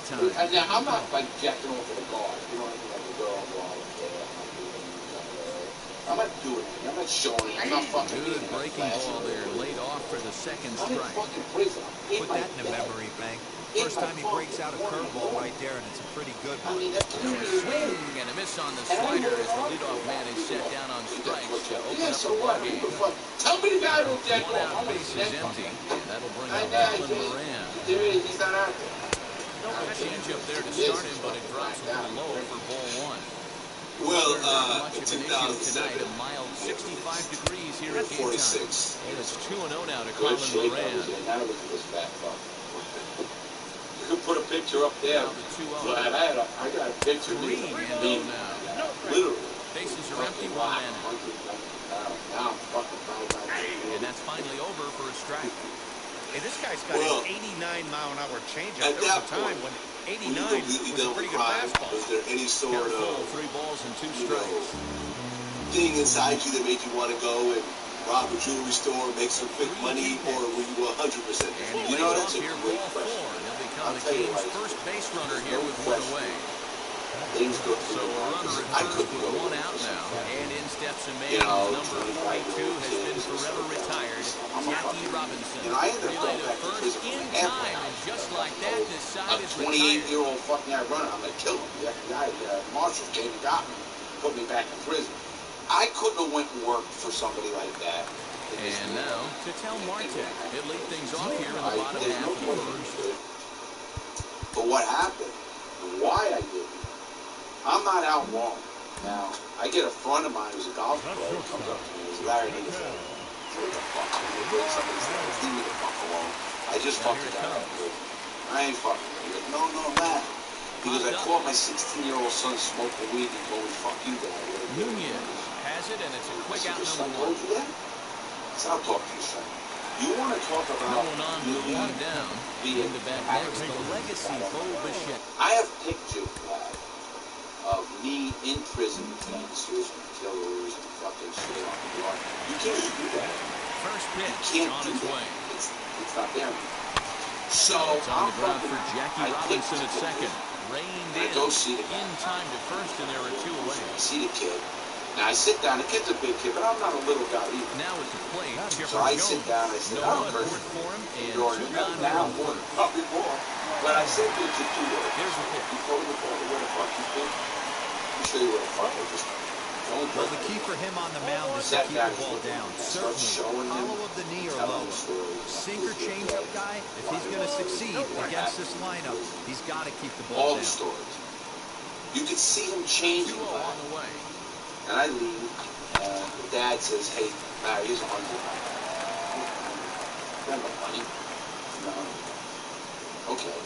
time. And now, I'm not like jacking off to the guard. You know what I mean? Like the girl, I'm not doing it. I'm not showing it. I'm not fucking Good breaking ball there, laid off for the second strike. Put that in the memory bank. First time he breaks out a curveball right there, and it's a pretty good one. Swing and a miss on the slider as the leadoff man is set down on strikes to open up the ball game. Tell me the guy who jack One off. out, base is empty, and that'll bring up Colin Moran. He's not out there. A change up there to start him, but it drops a little low for ball one. Well, Much of an issue tonight, a mild 65 degrees here at game time. And it's 2-0 now to Colin Moran. You can put a picture up there. So I got a picture. 3-0 now. Literally. Bases are empty, one man out. And that's finally over for a strike. Hey, this guy's got an 89-mile-an-hour changeup. There was a time when 89 was a pretty good fastball. Was there any sort of 3 balls and 2 strikes. thing inside you that made you want to go and rob a jewelry store, make some quick money, or were you 100%? And you know, that's a great question. He'll become the game's first base runner here with 1 away. So a runner at third with 1 out now. And in steps a man whose number 42 has been forever retired, Jackie Robinson. Relay to first in time, and just like that, this side is retired. A 28-year-old fucking guy runner, I'm going to kill him. The guy, Marshall came and got me, put me back in prison. I couldn't have went and worked for somebody like that. And now, to tell Marte, it lead things off here in the bottom half of the first. But what happened, and why I did it, I'm not out wrong. Now, I get a friend of mine who's a golf pro who comes up to me and says, Larry, nigga, so what the fuck? You're doing somebody's thing. Leave me the fuck alone. I just fucked the guy up. I ain't fucking. He goes, no, man. He goes, I caught my 16-year-old son smoking weed. He told me, fuck you, Dad. Nunez has it, and it's a quick out number 1. So I'll talk to you, son. You want to talk about going on with 1 down. Being the back next, the legacy Bo Bichette. I have pictures, Vlad, of me in prison with gangsters and killers and fucking shit on the yard. You can't do that. First pitch on its way. It's not there. So it's on the ground for Jackie Robinson at second. Reined in. Go see the guy. In time to first, and there are 2 away. I see the kid. Now I sit down. The kid's a big kid, but I'm not a little guy either. Now at the plate, so I sit down. I said, no run for him, and 2 gone down. Probably more. But I said to you, here's the pitch. You told me where the fuck you've been. Let me show you where the fuck I just. Well, the key for him on the mound is to keep the ball down. Certainly, hollow of the knee or lower. Sinker changeup guy, if he's going to succeed against this lineup, he's got to keep the ball down. All the stories. You could see him changing on the way. And I leave, and the dad says, hey, Larry, here's 100. Remember money? No. Okay.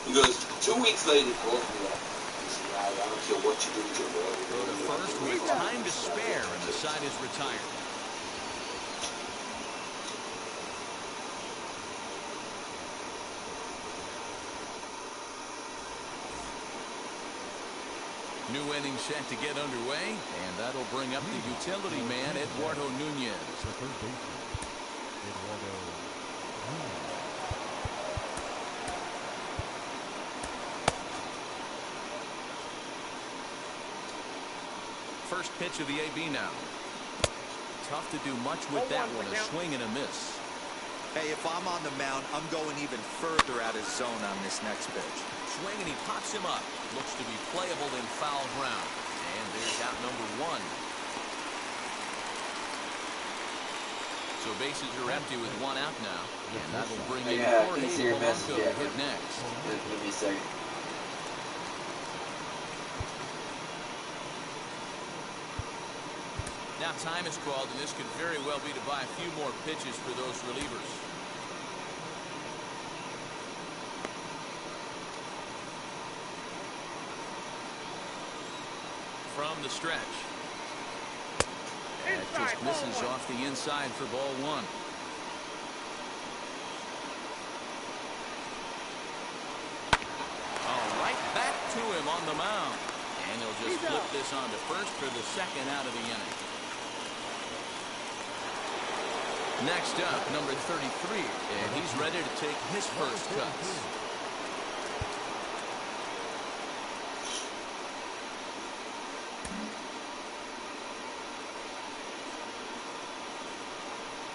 He goes, 2 weeks later, he calls me up. I don't care what you do with your boy. Go to first with time to spare, and the side is retired. New inning set to get underway, and that'll bring up the utility man, Eduardo Nunez. First pitch of the AB now. Tough to do much with that one, a swing and a miss. Hey, if I'm on the mound, I'm going even further out of zone on this next pitch. Swing, and he pops him up. Looks to be playable in foul ground. And there's out number 1. So bases are empty with 1 out now. And that'll bring in Jorge Polanco to hit next. Give me a second. Now time is called, and this could very well be to buy a few more pitches for those relievers. From the stretch. That just misses off the inside for ball 1. Oh, right back to him on the mound. And he'll just flip this on to first for the 2nd out of the inning. Next up, number 33, and he's ready to take his first cuts.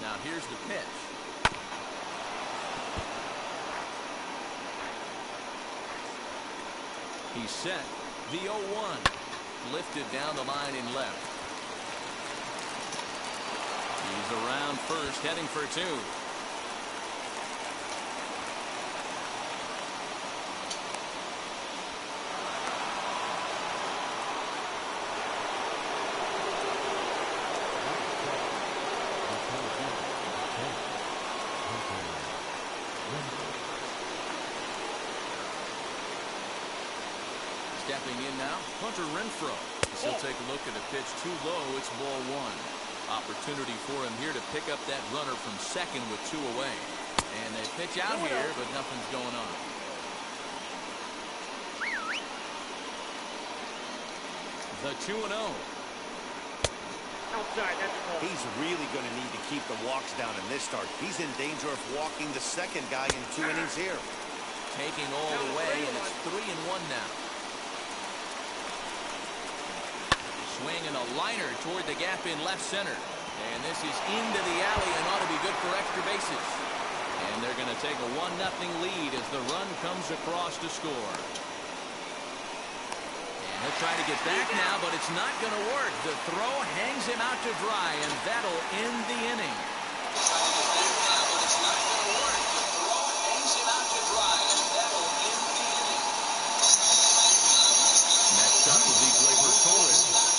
Now here's the pitch. He's set. The 0-1. Lifted down the line in left. He's around first, heading for two. Stepping in now, Hunter Renfroe. As he'll take a look at a pitch too low. It's ball one. Opportunity for him here to pick up that runner from second with two away. And they pitch out here, but nothing's going on. The 2-0. Outside, that's a ball. He's really going to need to keep the walks down in this start. He's in danger of walking the second guy in 2 innings here. Taking all the way, and it's 3-1 now. Swinging a liner toward the gap in left center. And this is into the alley and ought to be good for extra bases. And they're going to take a 1-0 lead as the run comes across to score. And he'll try to get back now, but it's not going to work. The throw hangs him out to dry, and that'll end the inning. Next up will be Gleyber Torres.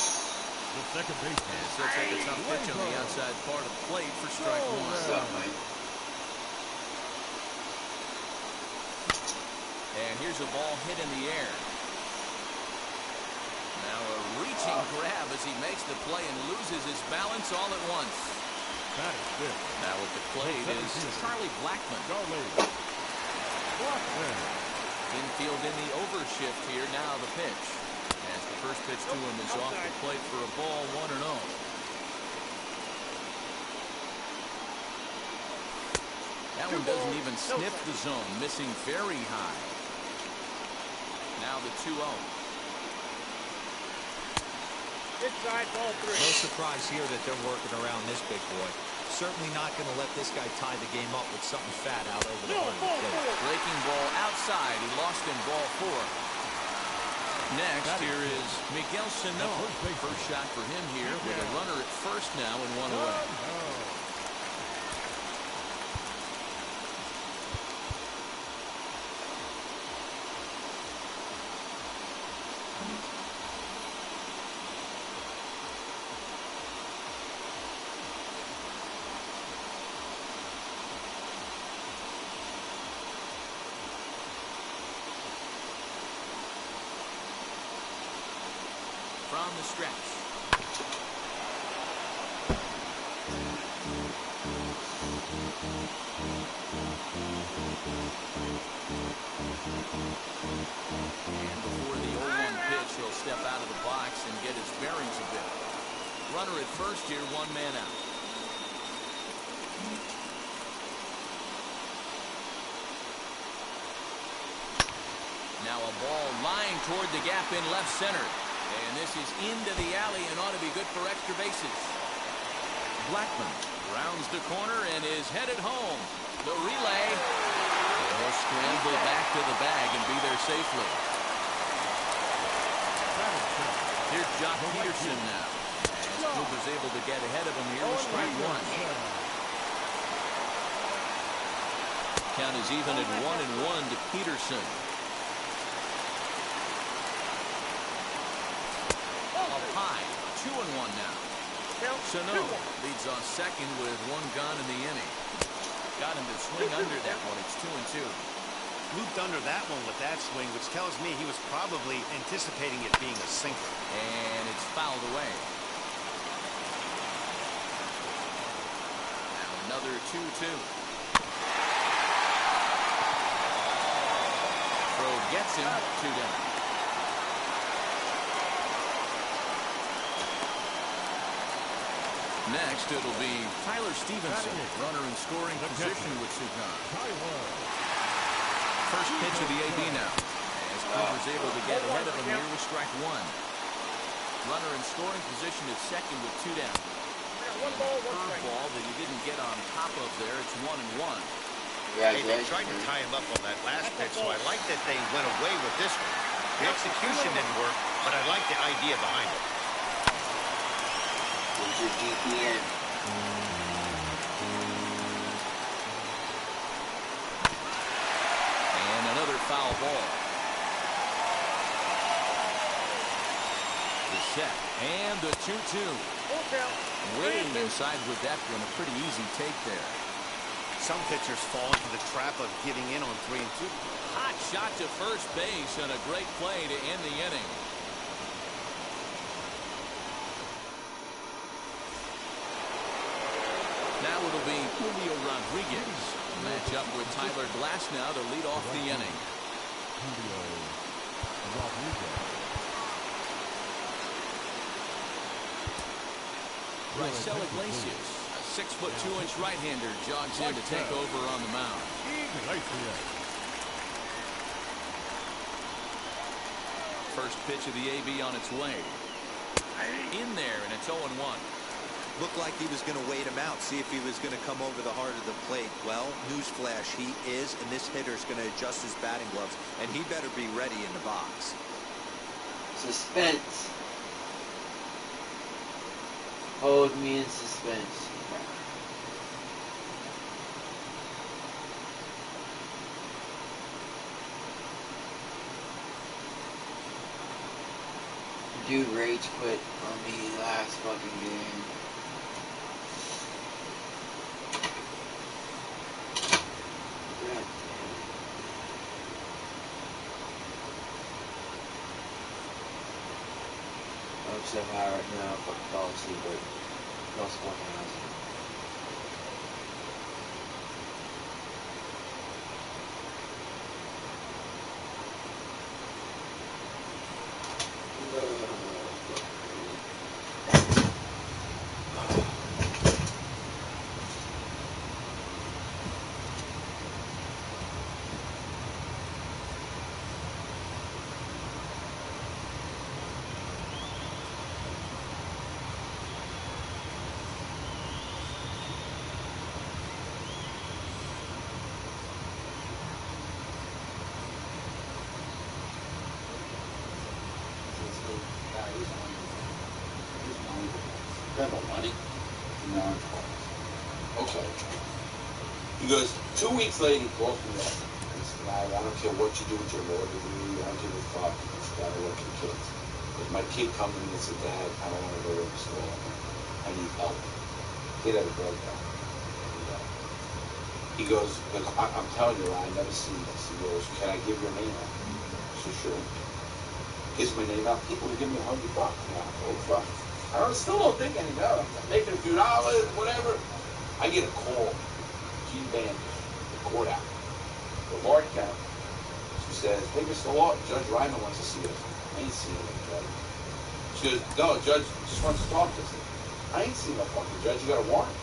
Second base. And he'll take a tough pitch on the outside part of the plate for strike one. And here's a ball hit in the air. Now a reaching grab as he makes the play and loses his balance all at once. That is good. Now at the plate is Charlie Blackmon. Infield in the overshift here. Now the pitch. As the first pitch to him is off the plate for a ball, 1-0. That one doesn't even sniff the zone, missing very high. Now the 2-0. Inside, ball three. No surprise here that they're working around this big boy. Certainly not going to let this guy tie the game up with something fat out over the front of the plate. Breaking ball outside. He lost in ball 4. Next, here is Miguel Sano. First shot for him here with a runner at first now and one away. From the stretch. And before the 0-1 pitch, he'll step out of the box and get his bearings a bit. Runner at first here, 1 man out. Now a ball lined toward the gap in left center. And this is into the alley and ought to be good for extra bases. Blackmon rounds the corner and is headed home. The relay. And he'll scramble back to the bag and be there safely. Here's Jock Peterson now. As Cooper's able to get ahead of him here with strike one. Count is even at 1-1 to Peterson. High, 2-1 now. Sano leads on second with 1 gone in the inning. Got him to swing under that one. It's 2-2. Looped under that one with that swing, which tells me he was probably anticipating it being a sinker. And it's fouled away. Now another 2-2. Throw gets him, 2 down. Next, it'll be Tyler Stevenson, runner in scoring position with 2 gone. First pitch of the AB now. As Cooper's able to get ahead of him here with strike one. Runner in scoring position at second with 2 down. One ball, one strike. Curveball that he didn't get on top of there. It's 1-1. Hey, they tried to tie him up on that last pitch, so I like that they went away with this one. The execution didn't work, but I like the idea behind it. What's your GPN? And another foul ball. The set. And the 2-2. Full count. Waiting inside with that one. A pretty easy take there. Some pitchers fall into the trap of giving in on 3-2. Hot shot to first base and a great play to end the inning. Now it'll be Julio Rodriguez. Match up with Tyler Glasnow to lead off the inning. Julio Rodriguez. Raisel Iglesias, a 6'2" right-hander, jogs in to take over on the mound. First pitch of the AB on its way. In there, and it's 0-1. Looked like he was going to wait him out, see if he was going to come over the heart of the plate. Well, newsflash, he is, and this hitter's going to adjust his batting gloves, and he better be ready in the box. Suspense. Hold me in suspense. Dude rage quit on me last fucking game. God damn. I'm so high right now, I fucking fall asleep, but plus 1,000. Money? No. Okay. He goes, 2 weeks later, he calls me up. He said, I don't care what you do with your lawyer degree. I don't give a fuck. You just gotta work your kids. If my kid comes to me and says, Dad, I don't want to go to the school. I need help. Kid had a drug problem. He goes, I'm telling you, I never seen this. He goes, can I give your name out? I said, sure. Gives my name out. People would give me $100 now. Oh, fuck. I still don't think anything of it. I'm making a few dollars, whatever. I get a call. Gene Bandish, the court out. The Lord County. She says, hey, Mr. Lawton, Judge Ryman wants to see us. I ain't seen him, Judge. She goes, no, Judge just wants to talk to us. I ain't seen no fucking judge. You got a warrant?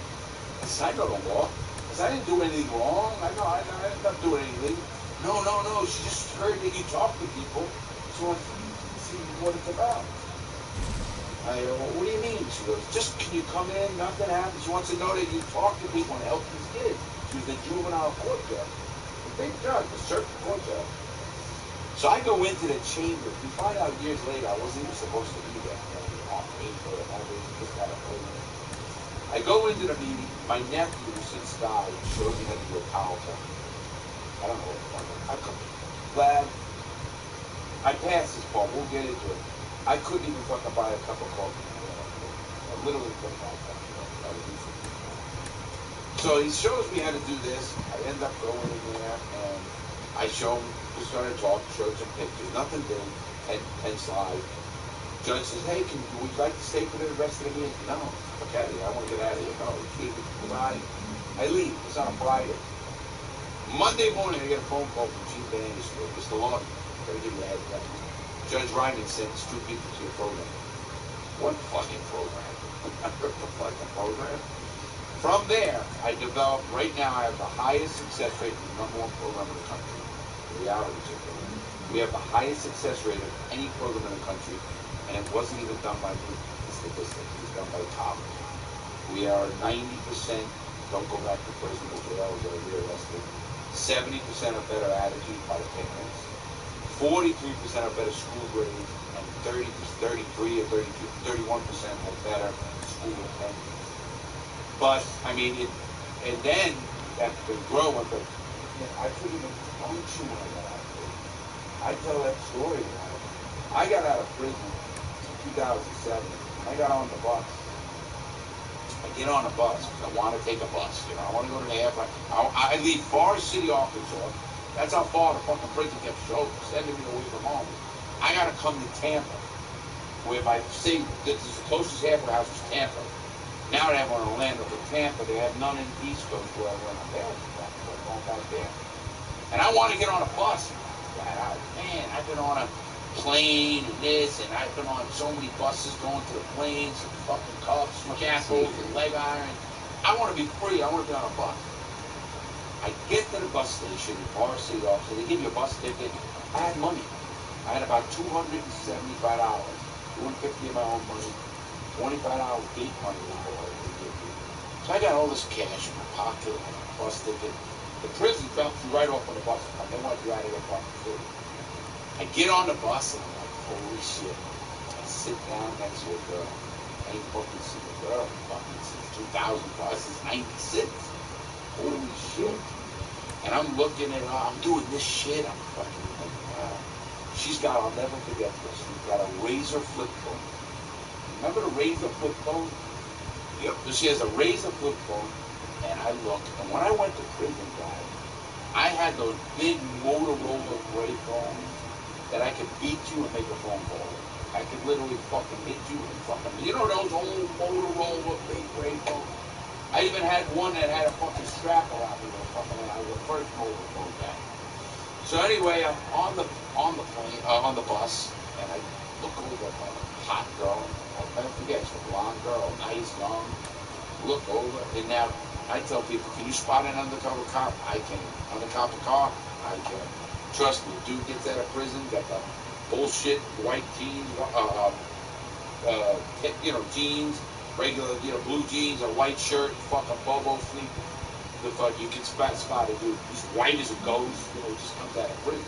I said, I know the law. I said, I didn't do anything wrong. I didn't not do anything. No. She just heard that you talk to people. She wants to see what it's about. I go, what do you mean? She goes, just can you come in? Nothing happens. She wants to know that you talk to people and help these kids. She was the juvenile court judge. The big judge, the circuit court judge. So I go into the chamber. We find out years later I wasn't even supposed to be there. On paper and all this, just got a program. I go into the meeting. My nephew, since died, showed me how to do a towel test. I don't know what the fuck. I come glad I passed this part. We'll get into it. I couldn't even fucking buy a cup of coffee. I literally couldn't buy a cup of coffee. So he shows me how to do this. I end up going in there and I show him, just started talking, showed some pictures, nothing big, 10 slides. Judge says, hey, would you like to stay for the rest of the meeting? No, fuck out of here. I want to get out of here. No, goodbye. I leave. It's on a Friday. Monday morning, I get a phone call from Gene Bandish. Mr. Lawton, I'm going to give you a heads up. Judge Ryman sends 2 people to your program. What fucking program? What the fucking program? From there, I developed, right now I have the highest success rate in the #1 program in the country. The reality show program. We have the highest success rate of any program in the country, and it wasn't even done by me, the statistics. It was done by college. We are 90% don't go back to prison or jail or get rearrested. 70% are better attitude by the parents. 43% are better school grades, and 33 or 32, 31% have better school attendance. But I mean, and then that's been growing. But I couldn't even function when I got out of prison. I tell that story. I got out of prison in 2007. I got on the bus. I get on a bus because I want to take a bus. You know, I want to go to the airport. I leave Forest City, Arkansas. That's how far the fucking prison kept sending me away from home. I got to come to Tampa, where my say the closest halfway house was Tampa. Now they have one in Orlando, but Tampa, they have none in the East Coast where I went. I'm going back there. And I want to get on a bus. Man, I've been on a plane and this, and I've been on so many buses going to the planes, and fucking cuffs, shackles, and leg iron. I want to be free. I want to be on a bus. I get to the bus station in Forest City, so they give you a bus ticket. I had money. I had about $275, $250 of my own money, $25 gate money. So I got all this cash in my pocket, I got a bus ticket. The prison drops you right off on the bus. They want you out of your fucking city. I get on the bus and I'm like, holy shit. I sit down next to a girl. I ain't fucking seen a girl fucking since 2005, since 96. Holy shit. And I'm looking at her, I'm doing this shit, I'm fucking like, wow. She's got, I'll never forget this, she's got a Razor flip phone. Remember the Razor flip phone? Yep. So she has a Razor flip phone, and I look, and when I went to prison, guys, I had those big Motorola gray phones that I could beat you and make a phone call. I could literally fucking hit you and fucking, you know those old Motorola big gray phones? I even had one that had a fucking strap around me. I was the first mobile phone guy. So anyway, I'm on the plane, on the bus, and I look over at a hot girl. I'll never forget, she's a blonde girl, nice, young. Look over, and now I tell people, can you spot an undercover cop? I can. Undercover cop? I can. Trust me, dude gets out of prison, got the bullshit white jeans, jeans. Regular, blue jeans, a white shirt, fucking bobo sleep. The fuck, you can spot a dude. He's white as a ghost, he just comes out of prison.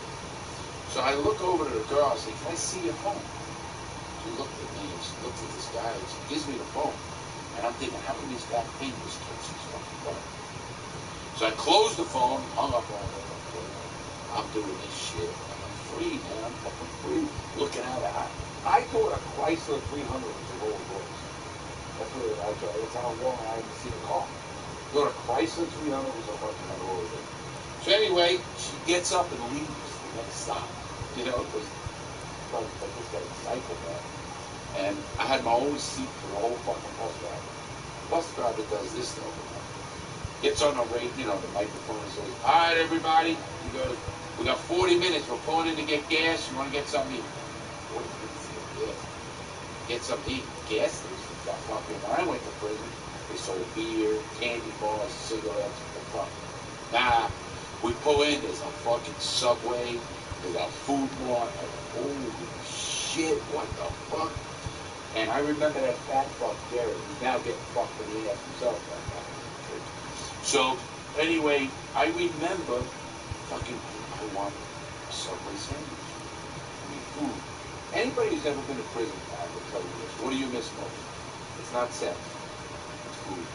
So I look over to the girl, I say, can I see your phone? She looked at me, and she looked at this guy, and she gives me the phone. And I'm thinking, how many of these fat fingers can she's fucking phone? So I closed the phone, hung up on her. I'm doing this shit. I'm free, man. I'm fucking free. Looking at it. I thought a Chrysler 300 was a Rolls Royce. That's how long I haven't seen a car. Go to Chrysler 300 was a fucking Rolls Royce. So anyway, she gets up and leaves. She never stops. Because like this guy's a psychopath. And I had my own seat for the whole fucking bus driver. The bus driver does this though. Gets on the radio, the microphone and says, all right, everybody. He goes, we got 40 minutes. We're pulling in to get gas. You want to get something to eat? 40 minutes to get gas. Get something to eat. Gas station. When I went to prison, they sold beer, candy bars, cigarettes, the fuck. Nah, we pull in, there's a fucking Subway, there's a Food Mart, holy shit, what the fuck? And I remember that fat fuck Jerry, who's now getting fucked in the ass himself right now. So, anyway, I remember fucking, I want a Subway sandwich. I mean, food. Anybody who's ever been to prison, I will tell you this. What do you miss most? It's not sex. It's food.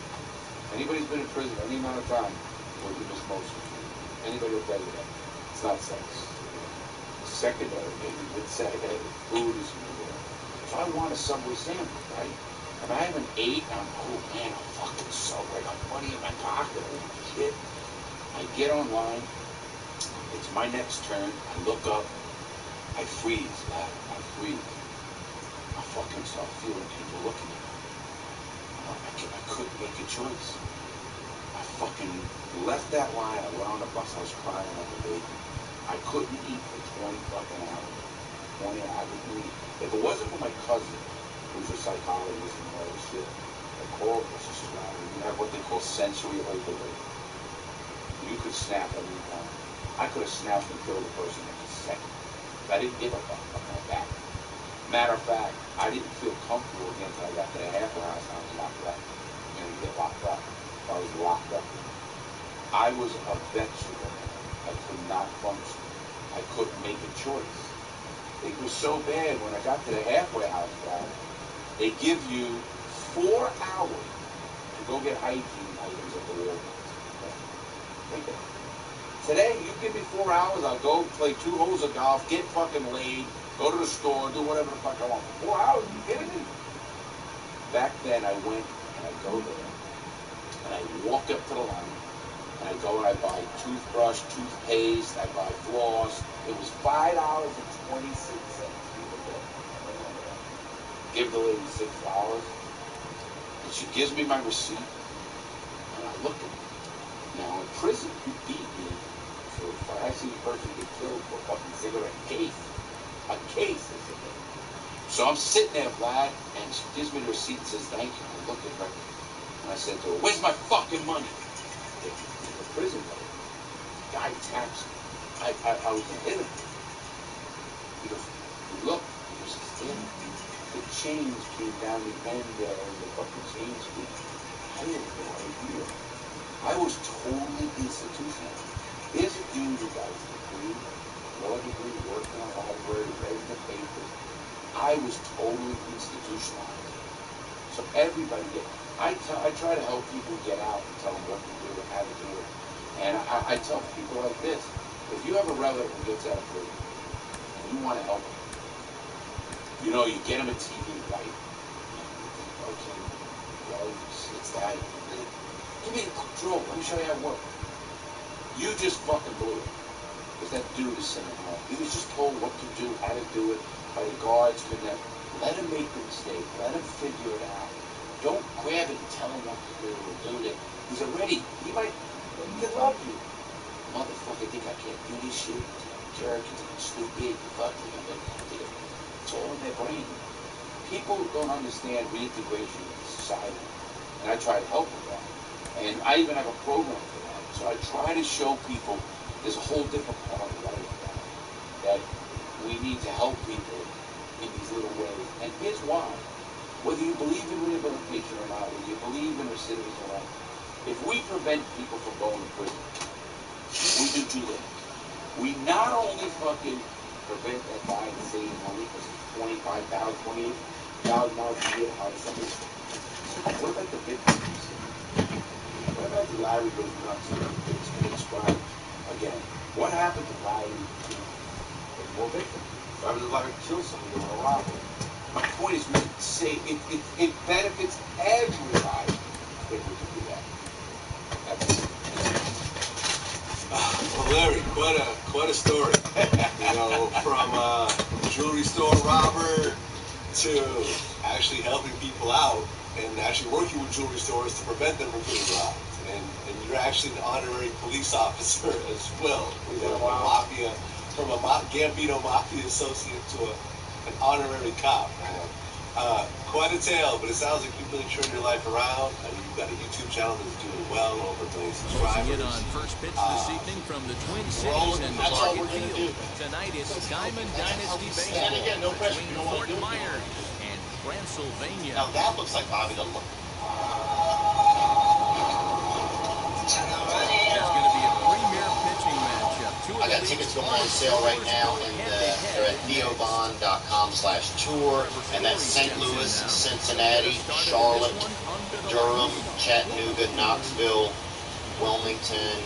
Anybody's been in prison any amount of time, what do you miss most is food. Anybody will tell you that. It's not sex. It's secondary, maybe, but food is food. So I want a Subway sandwich, right? If I haven't ate, I'm, oh man, a fucking Subway. I got money in my pocket. Holy shit. I get online. It's my next turn. I look up. I freeze, man. I freeze. I fucking start feeling people looking at me. I couldn't make a choice. I fucking left that line. I went on the bus. I was crying like a baby. I couldn't eat for 20 fucking hours. 20 hours. I couldn't eat. If it wasn't for my cousin, who's a psychologist and all this shit, I called her. She said, you have what they call sensory overload. You could snap at any time. I could have snapped and killed the person in a second. I didn't give a fuck about my back. Matter of fact, I didn't feel comfortable again until I got to the halfway house and I was locked up. get locked up. I was locked up. I was a vegetable. I could not function. I couldn't make a choice. It was so bad when I got to the halfway house, Brad, they give you 4 hours to go get hygiene items at the Walmart. Think of it. Today, you give me 4 hours, I'll go play 2 holes of golf, get fucking laid, go to the store, do whatever the fuck I want. 4 hours? Are you kidding me? Back then, I went and I go there, and I walk up to the line, and I go and I buy toothbrush, toothpaste, I buy floss. It was $5.26. Give the lady $6, and she gives me my receipt, and I look at it. Now, in prison, you beat me. So if I see a person get killed for a fucking cigarette case, a case of cigarette. So I'm sitting there, Vlad, and she gives me the receipt and says, thank you. I look at her, and I said to her, where's my fucking money? The prison guy taps me. I was in him. He goes, look, he goes, it's there. The change came down the end there, and the fucking change came. I had no idea. I was totally institutionalized. There's a dude who got his degree, law degree, worked in a library, read the papers. I was totally institutionalized. So everybody I try to help people get out and tell them what to do and how to do it. And I tell people like this: if you have a relative who gets out of prison and you want to help them, you know, you get them a TV, right? Okay, well, it's that. Give me a control. Let me show you how it works. You just fucking blew it. Because that dude is sitting home. He was just told what to do, how to do it by the guards. Let him make the mistake. Let him figure it out. Don't grab it and tell him what to do or do it. He's already, he could love you. Motherfucker, think I can't do this shit? Jerk, you think I'm stupid? You fucking, it's all in their brain. People don't understand reintegration in society. And I try to help with that. And I even have a program for that. So I try to show people there's a whole different part of life that we need to help people in these little ways. And here's why. Whether you believe in rehabilitation or not, whether you believe in recidivism or not, if we prevent people from going to prison, we do 2 things. We not only fucking prevent that guy and save money because it's $25,000, $28,000 a year to hire somebody. What about the big things? What about the Larry goes nuts and commits crime? Again, what happened to Larry? There's more victims. Why would Larry kill somebody or rob him? My point is, it benefits everybody if we can do that. That's it. Well, Larry, quite a story. You know, from jewelry store robber to actually helping people out and actually working with jewelry stores to prevent them from being robbed. And you're actually an honorary police officer as well. You know, from a Gambino Mafia associate to an honorary cop. Quite a tale, but it sounds like you've really turned your life around. I mean, you've got a YouTube channel that's doing well, over 1 million subscribers. Closing in on first pitch this evening from the Twin Cities and Target Field. Tonight it's Diamond Dynasty Baseball between Fort Myers and Transylvania. Now that looks like Bobby the look. There's going to be a premier pitching matchup. I got tickets going on sale right now, and they're at neobond.com/tour, and that's St. Louis, Cincinnati, Charlotte, Durham, Chattanooga, Knoxville, Wilmington,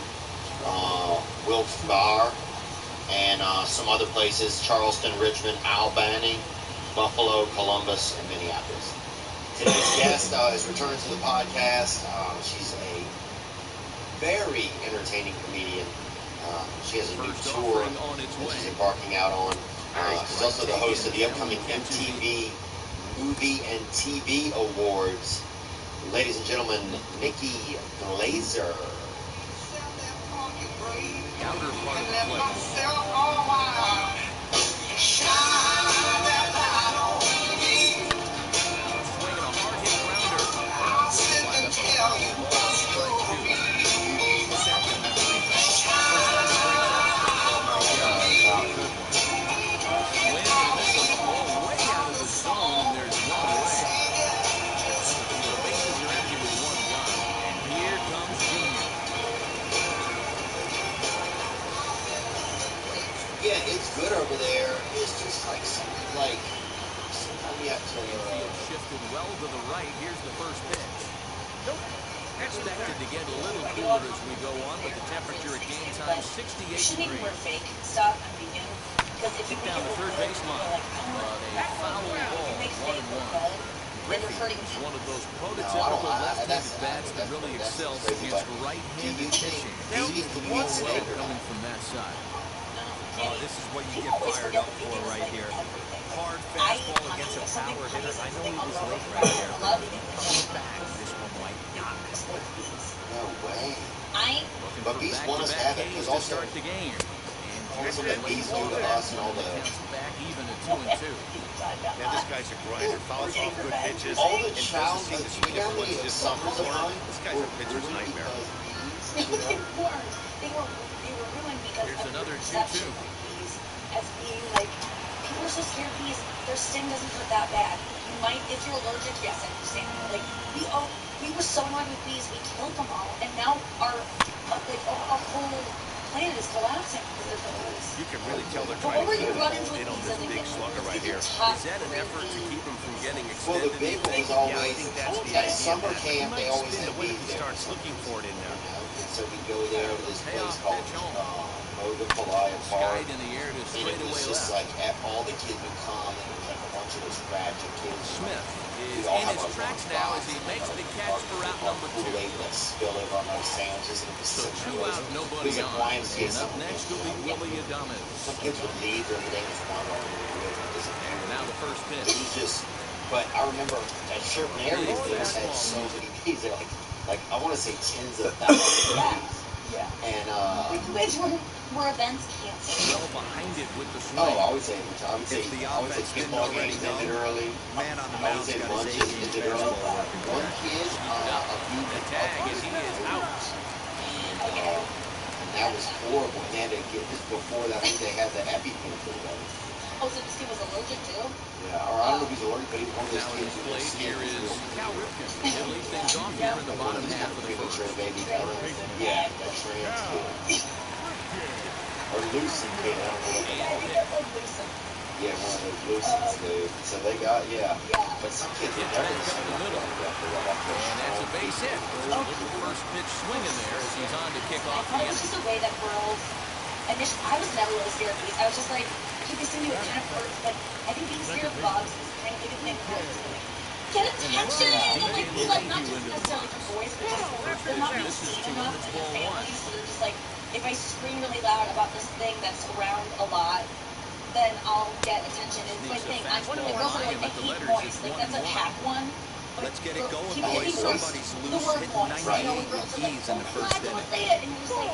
Wilkes-Barre, and some other places: Charleston, Richmond, Albany, Buffalo, Columbus, and Minneapolis. Today's guest is returning to the podcast. She's a very entertaining comedian. She has a new tour that she's embarking out on. She's also the host of the upcoming MTV Movie and TV Awards. Ladies and gentlemen, Nikki Glazer. Outer part of the plate. Swinging a hard hit grounder. Strike 2. Second memory. First time he breaks out a curveball. Swing and a miss on the ball way out of the zone, and there's 1 away. The bases are empty with 1 gun. Yeah, it's good over there. It's just like something like sometimes you have to. Infield shifted well to the right. Here's the first pitch. Expected to get a little cooler as we go on, but the temperature at game time 68 degrees. Fake stuff and vegan. Because if you Kick make down it the third look good, baseline. you're like, A foul ball, make 1-1. fake look good, then you're hurting It's him. one of those No, prototypical that's- left-handed bats that that's- really that's excels crazy, against but right-handed do you think pitching. vegan Sees the can ball eat well steak or coming not? from that side. Oh, this is what you People get always fired forget up that for vegan is right like here. everything. Hard I eat fastball honey. against a If something power honey hitter. is I know something he I'll was go late with. right there, I but love eating coming back, this one might not. No way. Looking But for Beast want us to back-to-back have it, Ks because to also start the game. And also Jimmy that Lee Beast owed with us and all the the counts back even at 2-2. Man, this guy's a grinder. Fouls off good pitches all the and doesn't child. seem to You swing it know how once many just summers off of the mine This guy's a were pitcher's ruined nightmare. because bees, They you know? weren't. They were ruined because Here's of another the perception 2-2. of bees as being like, people are so scared of bees. Their sting doesn't hurt that bad. You might, if you're allergic, yes, I understand. Like, we were so annoyed with bees, we killed them all, and now our whole planet is collapsing because of the bees. You can really tell they're But trying what were to you keep running to in with on bees this as a big kid? slugger right It's here. a tough, Is that an great effort to bee. keep him from getting Well, the extended? big one was Yeah, I always think that's the at idea, summer man. But he camp. might They always spin had the win if bees he there starts for some looking reason, for it in there. you know? And so we'd go there to this place Payoff called pitch home. Moga Palaya Park. Skied in the air to And it straightaway was just left. like all the kids would come, and it was like a bunch of those ratchet kids. Smith We'd is all in have his our tracks lunch now box as he and makes our- the catch for out our number 2. Kool-Aid would spill over on those sandwiches, and it was So so 2 gross. out, It nobody was like on. YMCA And up summer next camp, will be you know? Willie Adames. Some kids would leave during the day and just wander off into the woods and disappear. Now the first It pitch. was just, but I remember at certain areas they just had so many bees. They're like I want to say tens of thousands of bees. Yeah. And You guys were events canceled. Well behind it with the swing. I would say If the offense didn't kickball already games know, ended early. man on the I would mound's say got his lunches A-game ended early. fastball working. One kid, a few The tag, and he is out. and that was horrible. And they had to get this before that. I think they had the EpiPen for the guy. Oh, so this kid was allergic too? Yeah, or I don't know if he's allergic, but he's one of those Now kids his who plate skin here is is real Cal Ripken. He'll lead things off here in the bottom half of the first. premature baby. Yeah, that trans kid. Or Lucent kid, I don't know what they call it. Yeah, one of those Lucents, dude. So they got, but some kids would never see the middle. And that's a base hit. Look at the first pitch swinging there as he's on to kick I off thought the it was inning. just a way that girls, I was never really scared of bees. I was just like, keep this in you, it kind of hurts. Like, I think being scared of bugs is kind of a good thing for us to like, get attention. Like, not just necessarily for boys, but just, they're not being seen enough in their families. So they're just like, if I scream really loud about this thing that's around a lot, then I'll get attention. It's my thing. I'm one of the girls that are like, I hate noise. Like, that's a cat one. Let's get it going, Keep boys. hitting Somebody's the loose, word hitting voice. 98 You know, when girls are like, E's in the oh my first God, don't inning. say it. And you're just like,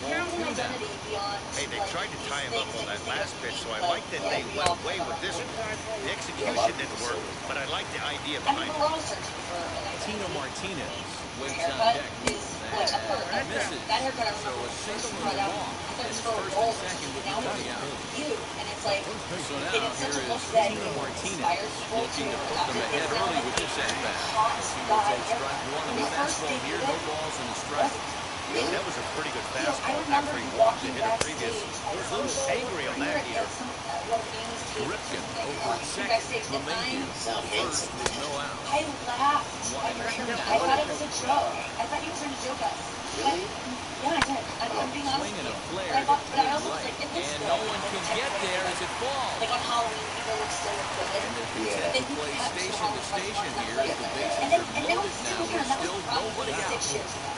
there's an identity beyond. Hey, they like, tried to these tie him up things on that you think last of pitch, so I being, like that like, they we went all away have with our this own. one. The execution didn't work, but I like the idea I mean, behind we're it. all searching for an identity. Tino Martinez The waits on haircut deck. is like a bird. Misses. That haircut I So remember a when it first single brought and a out. walk. I thought it And was for a first goal. and second with Now nobody it's out. cute, and it's like, So and now it's such a here look is that Tino Martinez inspires people looking to to put have them to ahead figure out early how with to this be at bat. caught As he by will take strike one on when the he first fastball here, no debuted. balls and a strike. That was a pretty good You know, I fastball remember after he walked walking and hit a backstage. previous. He was a little angry on that heater. Ripken over at second. LeMahieu Sound first handsome. with no out. I laughed. I thought it was a joke. I thought he was trying to joke us. Really? Yeah, I did. I'm being honest Swing with and you. a flare But I thought, to but I his also was right. like, it looks And good. no one can get there as it falls. Like on Halloween, people look so good. And if Yeah. it's They to play kept station to station here, as the bases And then, are and now loaded it's now, sitting here, and there's that still was probably nobody out. 6 years ago.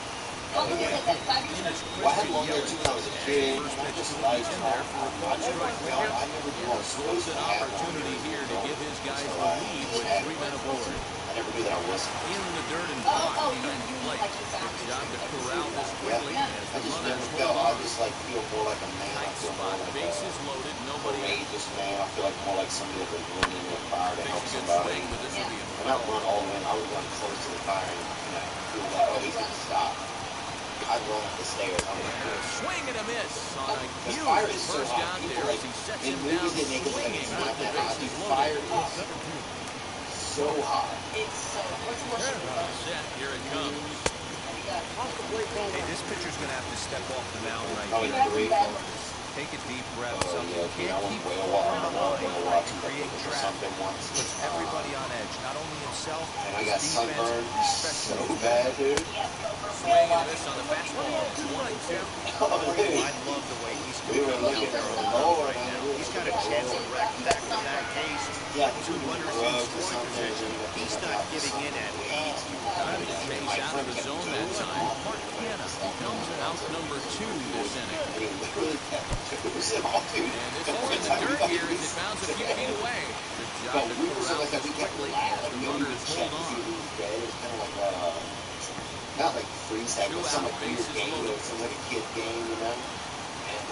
Well, look at that, 5 years ago. Well, I had one there too when I was a kid. First And I pitch just to liked in there for a I called never strike felt, one. I never knew I A was supposed golden to have one. opportunity here to give his guys the lead with 3 men aboard. I never knew that I wasn't. In the dirt and Oh, block oh, behind the you plate. like you found Good job to it. corral this quickly Yeah. as I the just runners never hold felt, I on. just like feel more like a man. I Tight feel more spot, like bases loaded, nobody out. courageous man. I feel like more like somebody that would run into a fire to help Takes a good somebody. swing, but this will be a And I'd run all the way, I would run close to the fire and feel like, oh, he's gonna stop. I'd run up the stairs. I'm like, And a swing and a miss on a the huge fire is so first hot. down People there like, as he sets in him movies down they make it like swinging it's with not the that hot. The bases fire loaded. is so hot. It's so, what's the worst you can Set, here it comes. do? Hey, this pitcher's going to have to step off the mound right Oh, here. yeah, great. Take a deep breath. Oh, Something yeah, dude, I can't went keep whale falling walking. I love behind whale trying to watching, but create looking for traffic. something once. Puts everybody on edge, not only himself, And I his got defense, sunburned especially so his bad, goaltender. dude. Swing and a miss on the fastball. 1-2. Oh, dude. I love the way he's We were competing looking out there for on the the mound Lord. right now. Really He's got a looking chance for to the wreck Lord. back in that case. Yeah, With two runners in drugs or scoring something, position, and then he's end not up out giving in at something. way too Trying early. to chase out of the zone that time. Mark Canha comes in. Out number 2 this inning. And he literally kept losing all, dude. And this one's in the dirt here as it bounces a few feet away. Good job to We were so corral like that. this We kept quickly laughing. as the We didn't runners even check hold to see on. if he was dead. It was kind of like not like freeze tag, but some like weird game. It was like a kid game, you know. And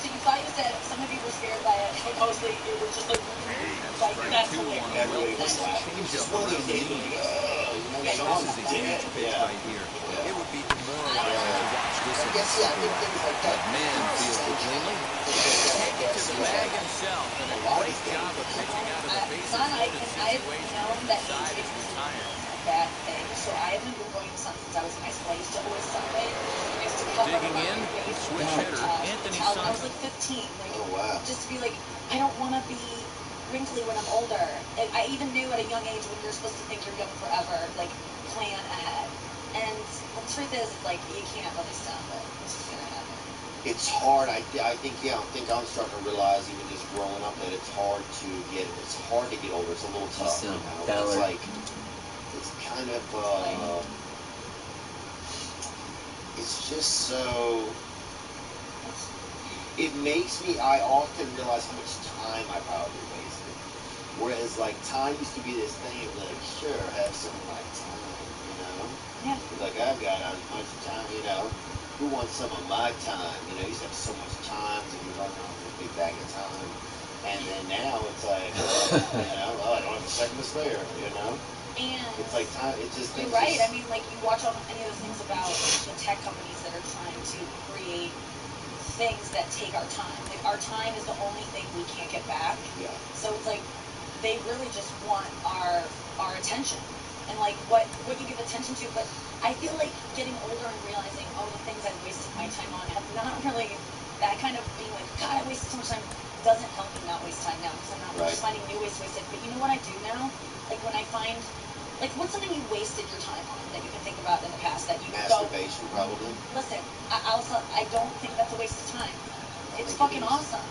So you thought you said some of you were scared by it, but mostly it was just like that's Strike 2 hilarious. on a well-placed changeup around the knee. This is a huge pitch right here. It would be demoralizing to watch this in the single out. But man fields it cleanly. Take it to the bag himself, and a great job of pitching out of the bases loaded situation known to that decide injuries it's was retired. a bad thing, so I haven't been going to sun since I was in high school. I used to always sunbathe. I used to cover Digging my in, face switch with, hitter, Anthony towel. I was Simon. like 15, like oh wow. just to be like, I don't want to be wrinkly when I'm older. I even knew at a young age when you're supposed to think you're young forever, like plan ahead. And the truth is, like you can't really stop it. It's just gonna happen. It's hard. I think I'm starting to realize even just growing up that it's hard to get older. It's a little tough. You know? It's like it's kind of it's just so. It makes me. I often realize how much time I probably wasted. Whereas like time used to be this thing of like, sure, have some of my time, you know. Yeah. Like I've got as much time, you know. Who wants some of my time? You know, you used to have so much time to be running around with a big bag of time. And then now it's like, you know, oh, I don't have a second to spare, you know? And it's like time, it's just you're right. I mean, like you watch all any of those things about the tech companies that are trying to create things that take our time. Like our time is the only thing we can't get back. Yeah. So it's like they really just want our attention and like what you give attention to. But I feel like getting older and realizing all the things I wasted my time on have not really that kind of being like, God, I wasted so much time doesn't help me not waste time now because I'm not just finding new ways to waste it. But you know what I do now? Like when I find like what's something you wasted your time on that you can think about in the past that you masturbation probably. Listen, I don't think that's a waste of time. It's fucking awesome.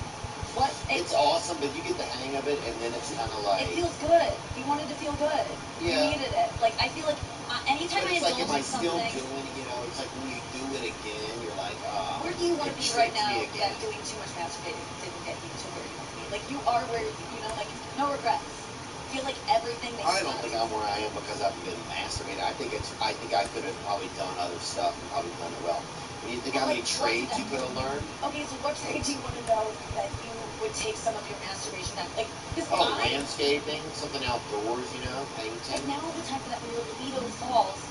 What? It's awesome, but you get the hang of it, and then it's kind of like it feels good. You wanted to feel good. Yeah. You needed it. Like I feel like anytime but it's I like, indulge am I in still something, doing? You know, it's like when you do it again, you're like, where do you want to be right now that doing too much masturbating didn't get you to where you want to be? Like you are where you know, like no regrets. Feel like everything that I don't think I'm where I am because I've been masturbating. I think I could have probably done other stuff and probably done it well. When you think how many trades you could have learned. Okay, so what trade do you want to know that you would take some of your masturbation time? Like landscaping, something outdoors, you know, painting. Like now the time that when your libido falls,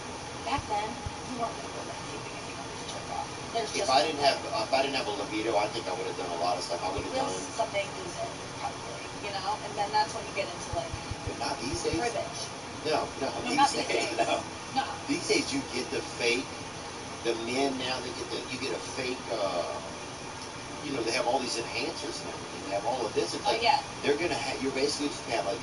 back then you weren't going to go landscaping if you wanted to jerk off. If I didn't have a libido, I think I would have done a lot of stuff. I would have done. Someday lose it, probably, you know, and then that's when you get into like. But not these days. Cribbage. No, these days. No. These days you get the fake. The men now you get a fake. You know, they have all these enhancers and everything. They have all of this. It's like they're gonna have. You're basically just gonna have like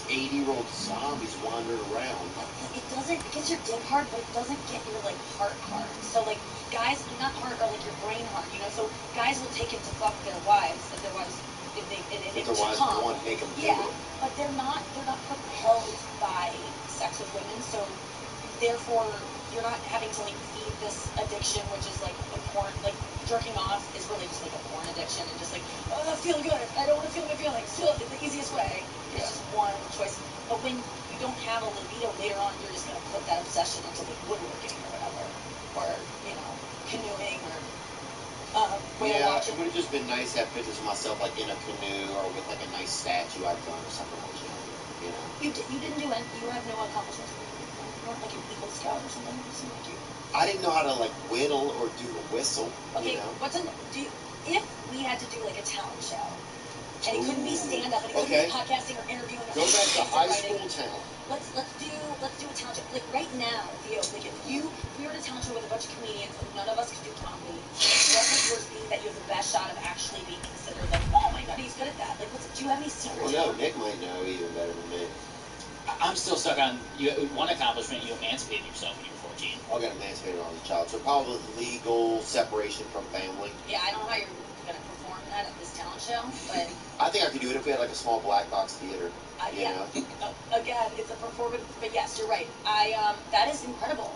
80-year-old zombies wandering around. It gets your dick hard, but it doesn't get your like heart hard. So like guys, not heart or like your brain hard. You know, so guys will take it to fuck their wives if their wives. If their wives want to make them do it. But they're not propelled by sex with women, so therefore you're not having to like feed this addiction, which is like a porn, like jerking off is really just like a porn addiction and just like, oh, feel good, I don't want to feel my feelings, the easiest way. It's just one choice. But when you don't have a libido later on, you're just gonna put that obsession into like woodworking or whatever, or you know, canoeing or it would have just been nice to have pictures of myself like in a canoe or with like a nice statue I've done or something like that. You know. You didn't do any. You have no accomplishments. You weren't like an Eagle Scout or something. Like you. I didn't know how to like whittle or do a whistle. Okay, you know? if we had to do like a talent show, and it couldn't be stand-up, and it couldn't be podcasting or interviewing. Go back to high school town. Let's do a talent show. Like right now, Theo, like if we were at a talent show with a bunch of comedians and none of us could do comedy, what would yours be that you have the best shot of actually being considered like, oh my god, he's good at that? Like, do you have any secrets? Well, no, Nick might know even better than me. I'm still stuck on one accomplishment. You emancipated yourself when you were 14. I got emancipated when I was a child, so probably legal separation from family. Yeah, I don't know how you're gonna perform that at this talent show, but I think I could do it if we had like a small black box theater. You know? Again, it's a performance, but yes, you're right. That is incredible.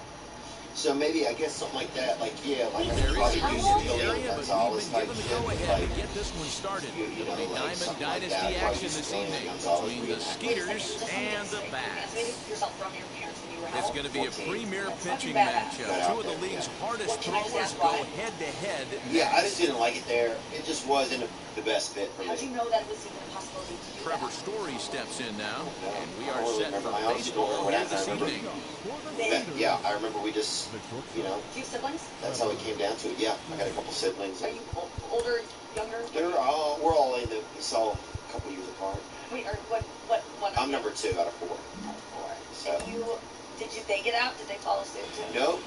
So maybe I guess something like that, like like There probably is do trouble in the Julian area, but Gonzalez we've type been given the shit, go-ahead like to get this one started. you know, It'll be like Diamond something like Dynasty that, action probably this Julian evening Gonzalez between the Skeeters and the Bats. It's going to be a premier pitching matchup. Two of the league's hardest throwers go head-to-head. Yeah, I just didn't like it there. It just wasn't the best fit for me. How'd you know that was even a possibility to do Trevor that? Story steps in now, and we are I set remember for my honestly don't baseball remember here that. this I remember, evening. yeah, I remember we just, you know, Do you have siblings? that's how it came down to it. Yeah, I got a couple siblings. Are you older, younger? We're all in the, we saw a couple years apart. Wait, or what one? I'm number 2 out of 4. So. And they get out? Did they follow suit too? Nope,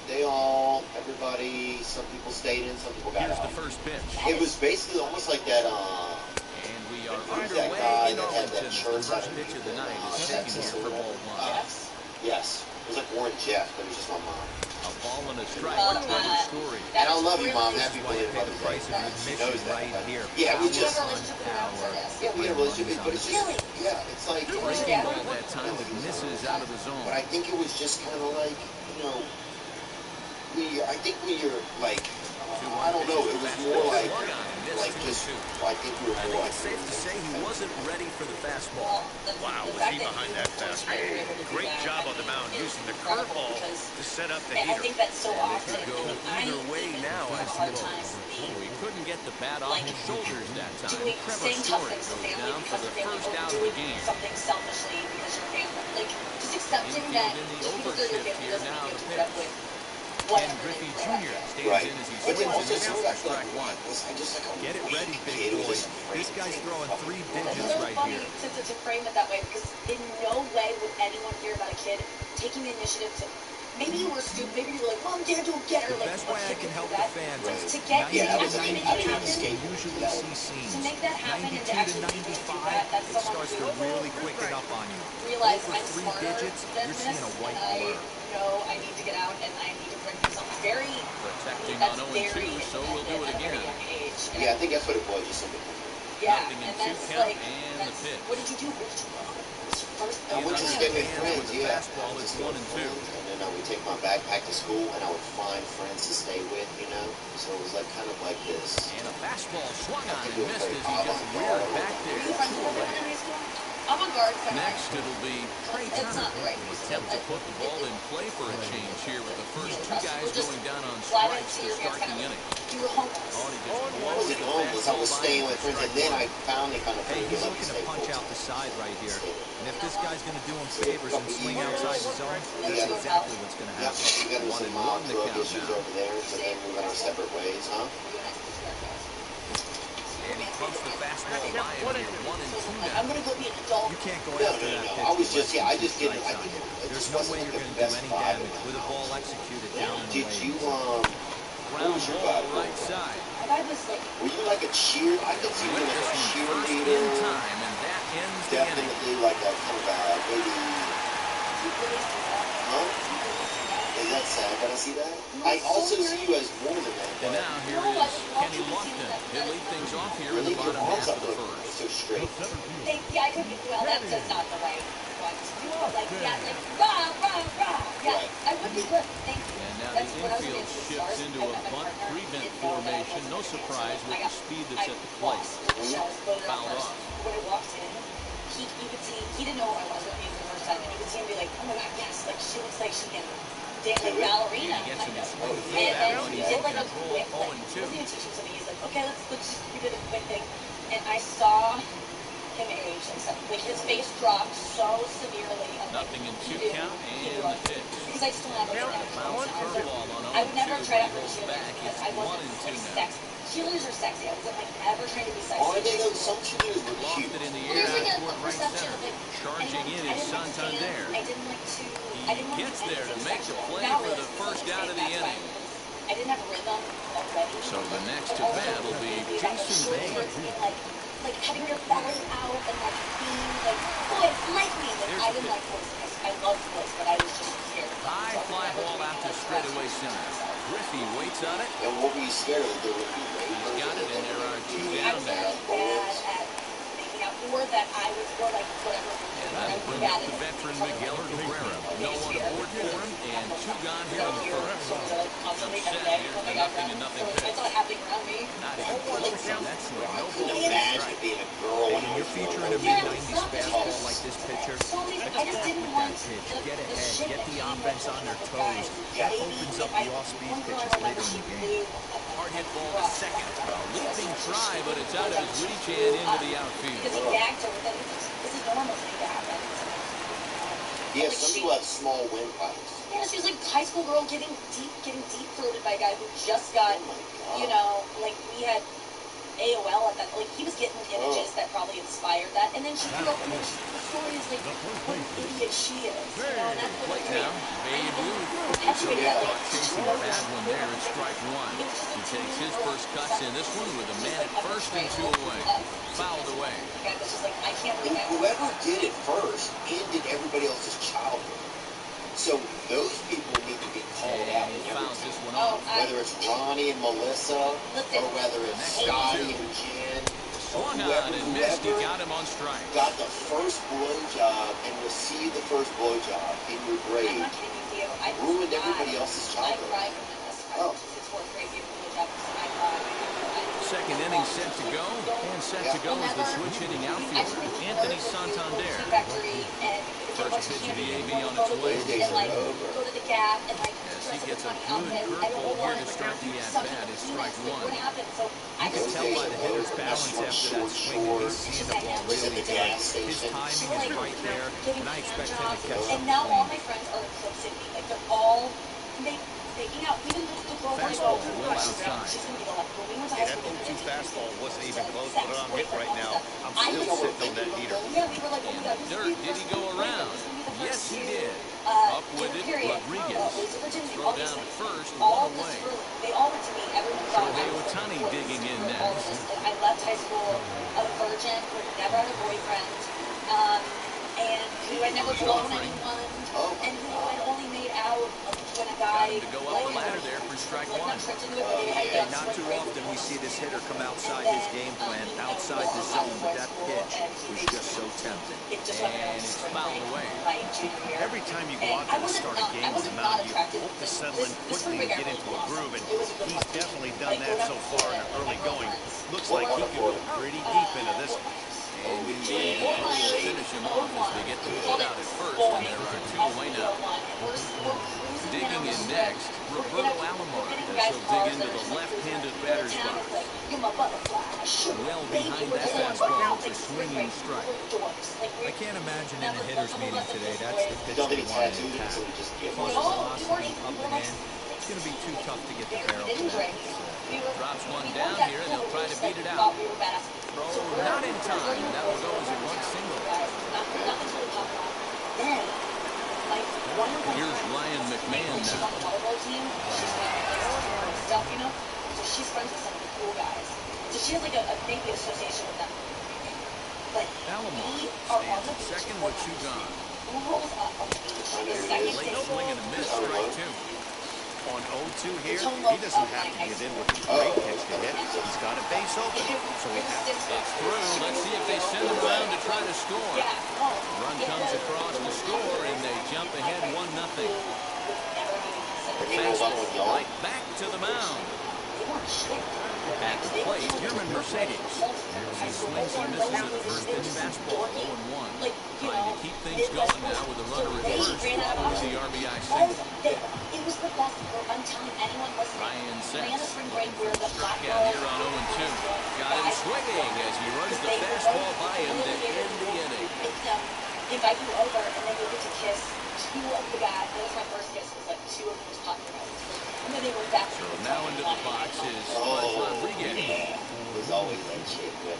everybody, some people stayed in, some people got Here's out. the first pitch. It was basically almost like that, And we are who's that underway guy in that had Arlington that as shirt the first pitch of the night is taken here for ball one. yes, it was like Warren Jeff, but it was just my mom. A ball and a strike for Trevor Story. And I love you, Mom. Happy Why you belated pay the Mother's price Day. of She admission knows that. right here. Yeah, we just, Yeah, we had a relationship, but it's just, yeah, it's like, Breaking ball that time that misses out of the zone. but I think it was just kind of like, you know, I think when you're like, I don't know, it was more like just, I think we were I more think it's safe to say he wasn't ready for the fastball. Wow, was he behind that fastball? Great job on the mound using the curveball to set up the I heater. think that's so And it often. could go either way now, I suppose. We couldn't get the bat off his shoulders that time. Doing Trevor saying tough Story things to goes family down for because the of family, first or out of the doing game. something selfishly because you're family. Like just accepting Infield that in the just because they're your overshift family here, doesn't now mean you the have to put up pitch. with Ken whatever Griffey it is. Jr. stands right. in as he But then swings also and some of misses that strike one. was I just like a Get it ready, kid big who boy. was afraid This to guy's take throwing a couple 3 balls. It's digits so right funny here. to frame it that way because in no way would anyone hear about a kid taking the initiative to. Maybe you were stupid. Maybe you were like, "Mom, Dad, don't get her." The Like, best way I can help the fans is to get Yeah, I actually make didn't it even happen. escape. usually see scenes. To make that happen and to 92 to actually be able to do 95, that, that's it someone starts to who really quicken up on you. realize Over I'm 3 smarter digits, than you're this, seeing a white and I blur. know I need to get out and I need to bring myself very. Protecting That's on very 0-2, so we'll do it independent at a very again. young age. And Yeah, I think that's what it was, just something. yeah, Nothing in and two that's count like, and the that's, pitch. what did you do? What did you do? What's your first? I went to Under stay the with hands friends, with a yeah. fastball, it's Just 1 and 2. And then I would take my backpack to school, and I would find friends to stay with, you know. So it was like kind of like this. And a fastball swung on and think it was missed as very he just reared back Were there. you friends with everyone in high school? Avant-garde. Next, it'll be Trey It's Turner, not the right who reason. attempt to put the ball in play for a change here with the first 2 guys We're just going down on glad strikes to to see your start kind the of- inning. You were homeless. Oh, and he just I blows wasn't the homeless, I was fastball staying by with for friends, and strike then I one. finally kind of Hey, figured he's out looking to to stay punch full out the time. side right here. And if this guy's going to do him favors and swing outside the zone, that's Yeah. exactly what's going to Yeah, happen. we got into 1 some and mild 1 to drug count issues now. over there, so then we went our separate ways, huh? And he pumps the fastball by him here. 1 and 2 Like, now. I'm gonna go be an adult. You can't go No, after no, that no. pitch I was with just, yeah, I less just than didn't, 2 I strikes on you. didn't, it There's just no wasn't way like you're the going to do best any vibe in damage the with a house. ball executed down and Did away. you, what Ground was your ball vibe? right side. My vibe was like, Were you like a cheer? I could see you With like this a one first in cheerleader. time, and that ends the inning. Definitely like a kind of a, maybe, huh? Is that sad that I see that? I also see you as more than that. And now here is Kenny Lofton. He'll lead things off here in the Really, your bottom arms half up of the look first. so straight. yeah, I could be, well, that's just not the right one to do, but like, yeah, like, rah, rah, rah. Yeah, Right. I would be good, thank you. And now That's the when I was infield against the shifts Stars, into I a met my bunt partner, prevent didn't know that I formation. No wasn't surprise so with I the speed that's at the plate. Fouled off. When I walked in, you could see, he didn't know who I was for the first time, and you could see him be like, oh my god, yes, like, she looks like she can dance like ballerina. He gets him to swing And through that then one. he He's did in like a control. quick, 0 like, and he 2. wasn't even teaching something, he's like, okay, let's just, we did a quick thing. And I saw him age, accept. Like, his face dropped so severely. Nothing in 2 count and the pitch. Because I still have Trying to bounce curveball on 0-2, I would never try to hurt goes cheerleaders back. because It's I wasn't 1-2 like, now. sexy. Cheerleaders are sexy. I wasn't like ever trying to be sexy. Oh, I think some cheerleaders were Lost cute. it in the Well, air there's like out toward a right perception center. of like Charging in I is didn't like to Santander. dance. I didn't like to. I didn't He like gets to do there to anything make the sexual. play Not for really. the first out of the That's inning. why I didn't have a rhythm already. So the next to Also, bat will be that the Jason shoulders Bain. being like having your belly out and like being like, boys, like me. Like, I didn't like boys. I loved boys, but I was just scared. High fly ball out to straightaway center. Griffey waits on it. And what were you scared of? There would be He's got it, and there are 2 I down was there. bad at making out, or that I was, or like whatever. And that'll bring up the veteran Miguel Cabrera. No one aboard for him, and 2 gone here in the first. Upset here, the 0-0 pitch. I saw it happening around me. Not even close on that swing. No I couldn't ball, imagine strike. being a girl Hey, when when I you're was featuring a young. mid-90s fastball like this pitcher, I just didn't with want that pitch, the get the ahead, shit get that the came offense with on their the toes. guys. That Maybe opens if up I- the off-speed one girl I pitches remember, later in she the game. blew a Hard hit ball to rough. second. A leaping try, but it's out of his reach and into the outfield. Because he gagged her with it. This is normal thing to happen. Yeah, some people have small windpipes. Yeah, she was like a high school girl getting deep throated by a guy who just got, Oh my God. you know, like we had AOL at that, like he was getting images that probably inspired that, and then she grew up, and then the story is like what an idiot she is, you know, and that's what Plate now, Babe Ruth. perpetuated that, like, Chasing a bad one there at strike 1. He takes his first cuts in this one with a man at first and 2 away. Fouled away. The guy was just like, I can't believe I Whoever did it first ended everybody else's childhood. So those people need to be called out. And he fouls this one Oh, off. Whether it's Ronnie and Melissa, or whether it's Scotty and Jen, Swung on and missed. He got him on strike. got the first blowjob and received the first blowjob in your I'm grade, not kidding with you. I ruined everybody else's I childhood. cried from this. Oh. It's fourth grade, you blew it up, and I cried. Second inning set to go. And set to go is the switch hitting outfielder, Anthony Santander. First pitch of the AB on its way. And like go to the gap and like As he gets a good curveball here to start the at-bat, it's strike 1. What happened? So I You can tell by the hitter's balance after that swing that he's seeing the ball really good. His timing is right there, and I expect him to catch And something now all clean. my friends are eclipsing me. Like they're all making out. Even the girl I Fastball, go, well outside. she's gonna be the left. When we went to Hey, high that school, 0-2 fastball wasn't even close. Put it on hit right now. I'm still sitting on that heater. yeah, we were like, oh In my the God, dirt, did he go around? Yes, he did. Up Up with it, Rodriguez. Throw down to first, all 1 away. They all went to me. Everyone thought Shohei I was Ohtani crazy. digging in All next. this, like, I left high school a virgin, who never had a boyfriend, and who had never blown anyone, and who had only made out when a Got guy him to go up the ladder there for strike 1. Hey, not too often we see this hitter come outside his game plan, outside the zone, but that pitch was just so tempting. And it's fouled away. Every time you go out there to start a game on the mound, you hope to settle in quickly and get into a groove, and he's definitely done that so far in the early going. Looks like he could go pretty deep into this one. And indeed, will finish him off as they get the put out at first, and there are 2 away now. Digging in next, Roberto Alomar, as he'll dig into the left-handed batter's box. Well behind that fastball for swinging strike. I can't imagine in a hitter's meeting today, that's the pitch Don't they be want to tattooed attack. until you just get Plus one. velocity up and in. It's going to be too tough to get the barrel to that. Drops one down here, and they'll try to beat it out. Throw not in time. That will go as a run single. Here's Ryan McMahon now. So she's friends with some of the cool guys. So she has like a maybe association with them. But Alomar we are on stands the at second with 2 gone. Who rolls up on the beach? The second Late table. swing and a miss, strike 2. On 0-2 here, he doesn't have to get in with a great pitch to hit. He's got a base open, so he has to It's through. Let's see if they send him around to try to score. Run comes across to score, and they jump ahead 1-0. Fastball right back to the mound. At the plate, German Mercedes. He swings and misses at the first pitch fastball, 0-1. Trying to keep things going now with a runner at first with the RBI single. It was the best. I'm telling anyone listening. Ryan Ran a Sets spring break where the black struck out here on 0-2. Got him swinging as he runs the fastball by him to end the inning. two of the guys, that was my first guess, was like two of the most popular guys. And then they went back. So now into the box is Buzz Rodriguez. Yeah, there's always that chick with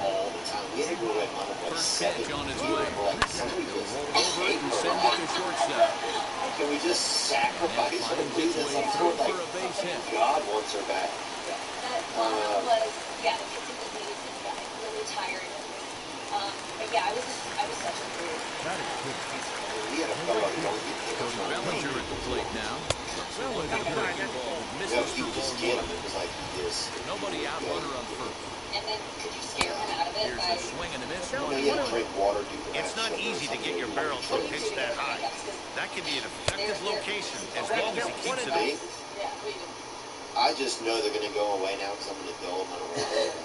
all the time. We had to go to like First 7 pitch on its years. way. We're like, somebody He'll just roll over it and send it to shortstop. can we just sacrifice her? Finds its way through for a base hit. God wants her back. That was, yeah, the kids in the lead, yeah, really tired. But yeah, I was such a fool. We had a fellow who don't get hit. Cody Bellinger at the plate now. Bellinger breaking ball. No, Misses you for just ball get him. one. It was like this. Nobody out, runner on first. And then could you scare him out of it Here's by... a swing and a miss. You know, you had to drink water. It's not easy to get your barrel to a pitch that high. That can be an effective location as long as he keeps it up. Me? Yeah, what do you do? I just know they're going to go away now because I'm an adult. I don't worry about it.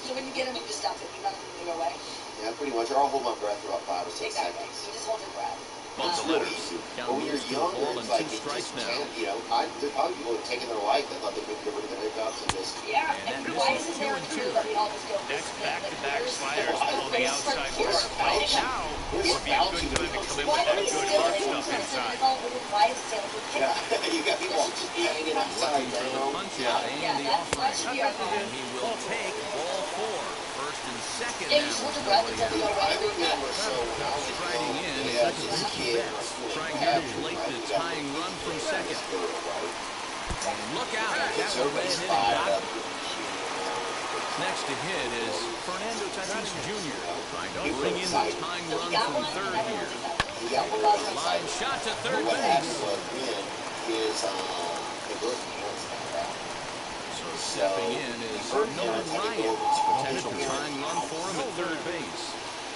So when you get them, you just stop thinking about them and they go away? Yeah, pretty much. Or I'll hold my breath for about 5 or 6 Exactly. seconds. You just hold your breath. Bumps the It's real letters. easy. Count But when you're moves to the younger, ball it's and like 2 it strikes just now. can't, you know, there's probably people who have taken their life that thought they could get rid of the hiccups and just... Yeah, And and that why misses isn't there a 2-2. crew that we all just go... Next back-to-back Where's- sliders on the outside corner plate. Now would be a good time to come in with Why that are we good still hard in stuff inside. Why is still Yeah, you got people just hanging outside, Looking for you the know? punch out and Yeah, the that offering. should be our problem. And he will take ball 4. First and second Yeah, now you just hold with your breath nobody until out. you go I away. remember so when I was Striding young, in yeah, is just a Mookie kid. Betts, trying here to plate the tying run from second. And look out, that one ran in and got him. Next to hit is Fernando Tatis Jr. trying to bring in the tying run from third here. He got one. Line shot to third What happened base. was then is the birth parents got back. So stepping in is Nolan Ryan. Potential tying run for him at third base.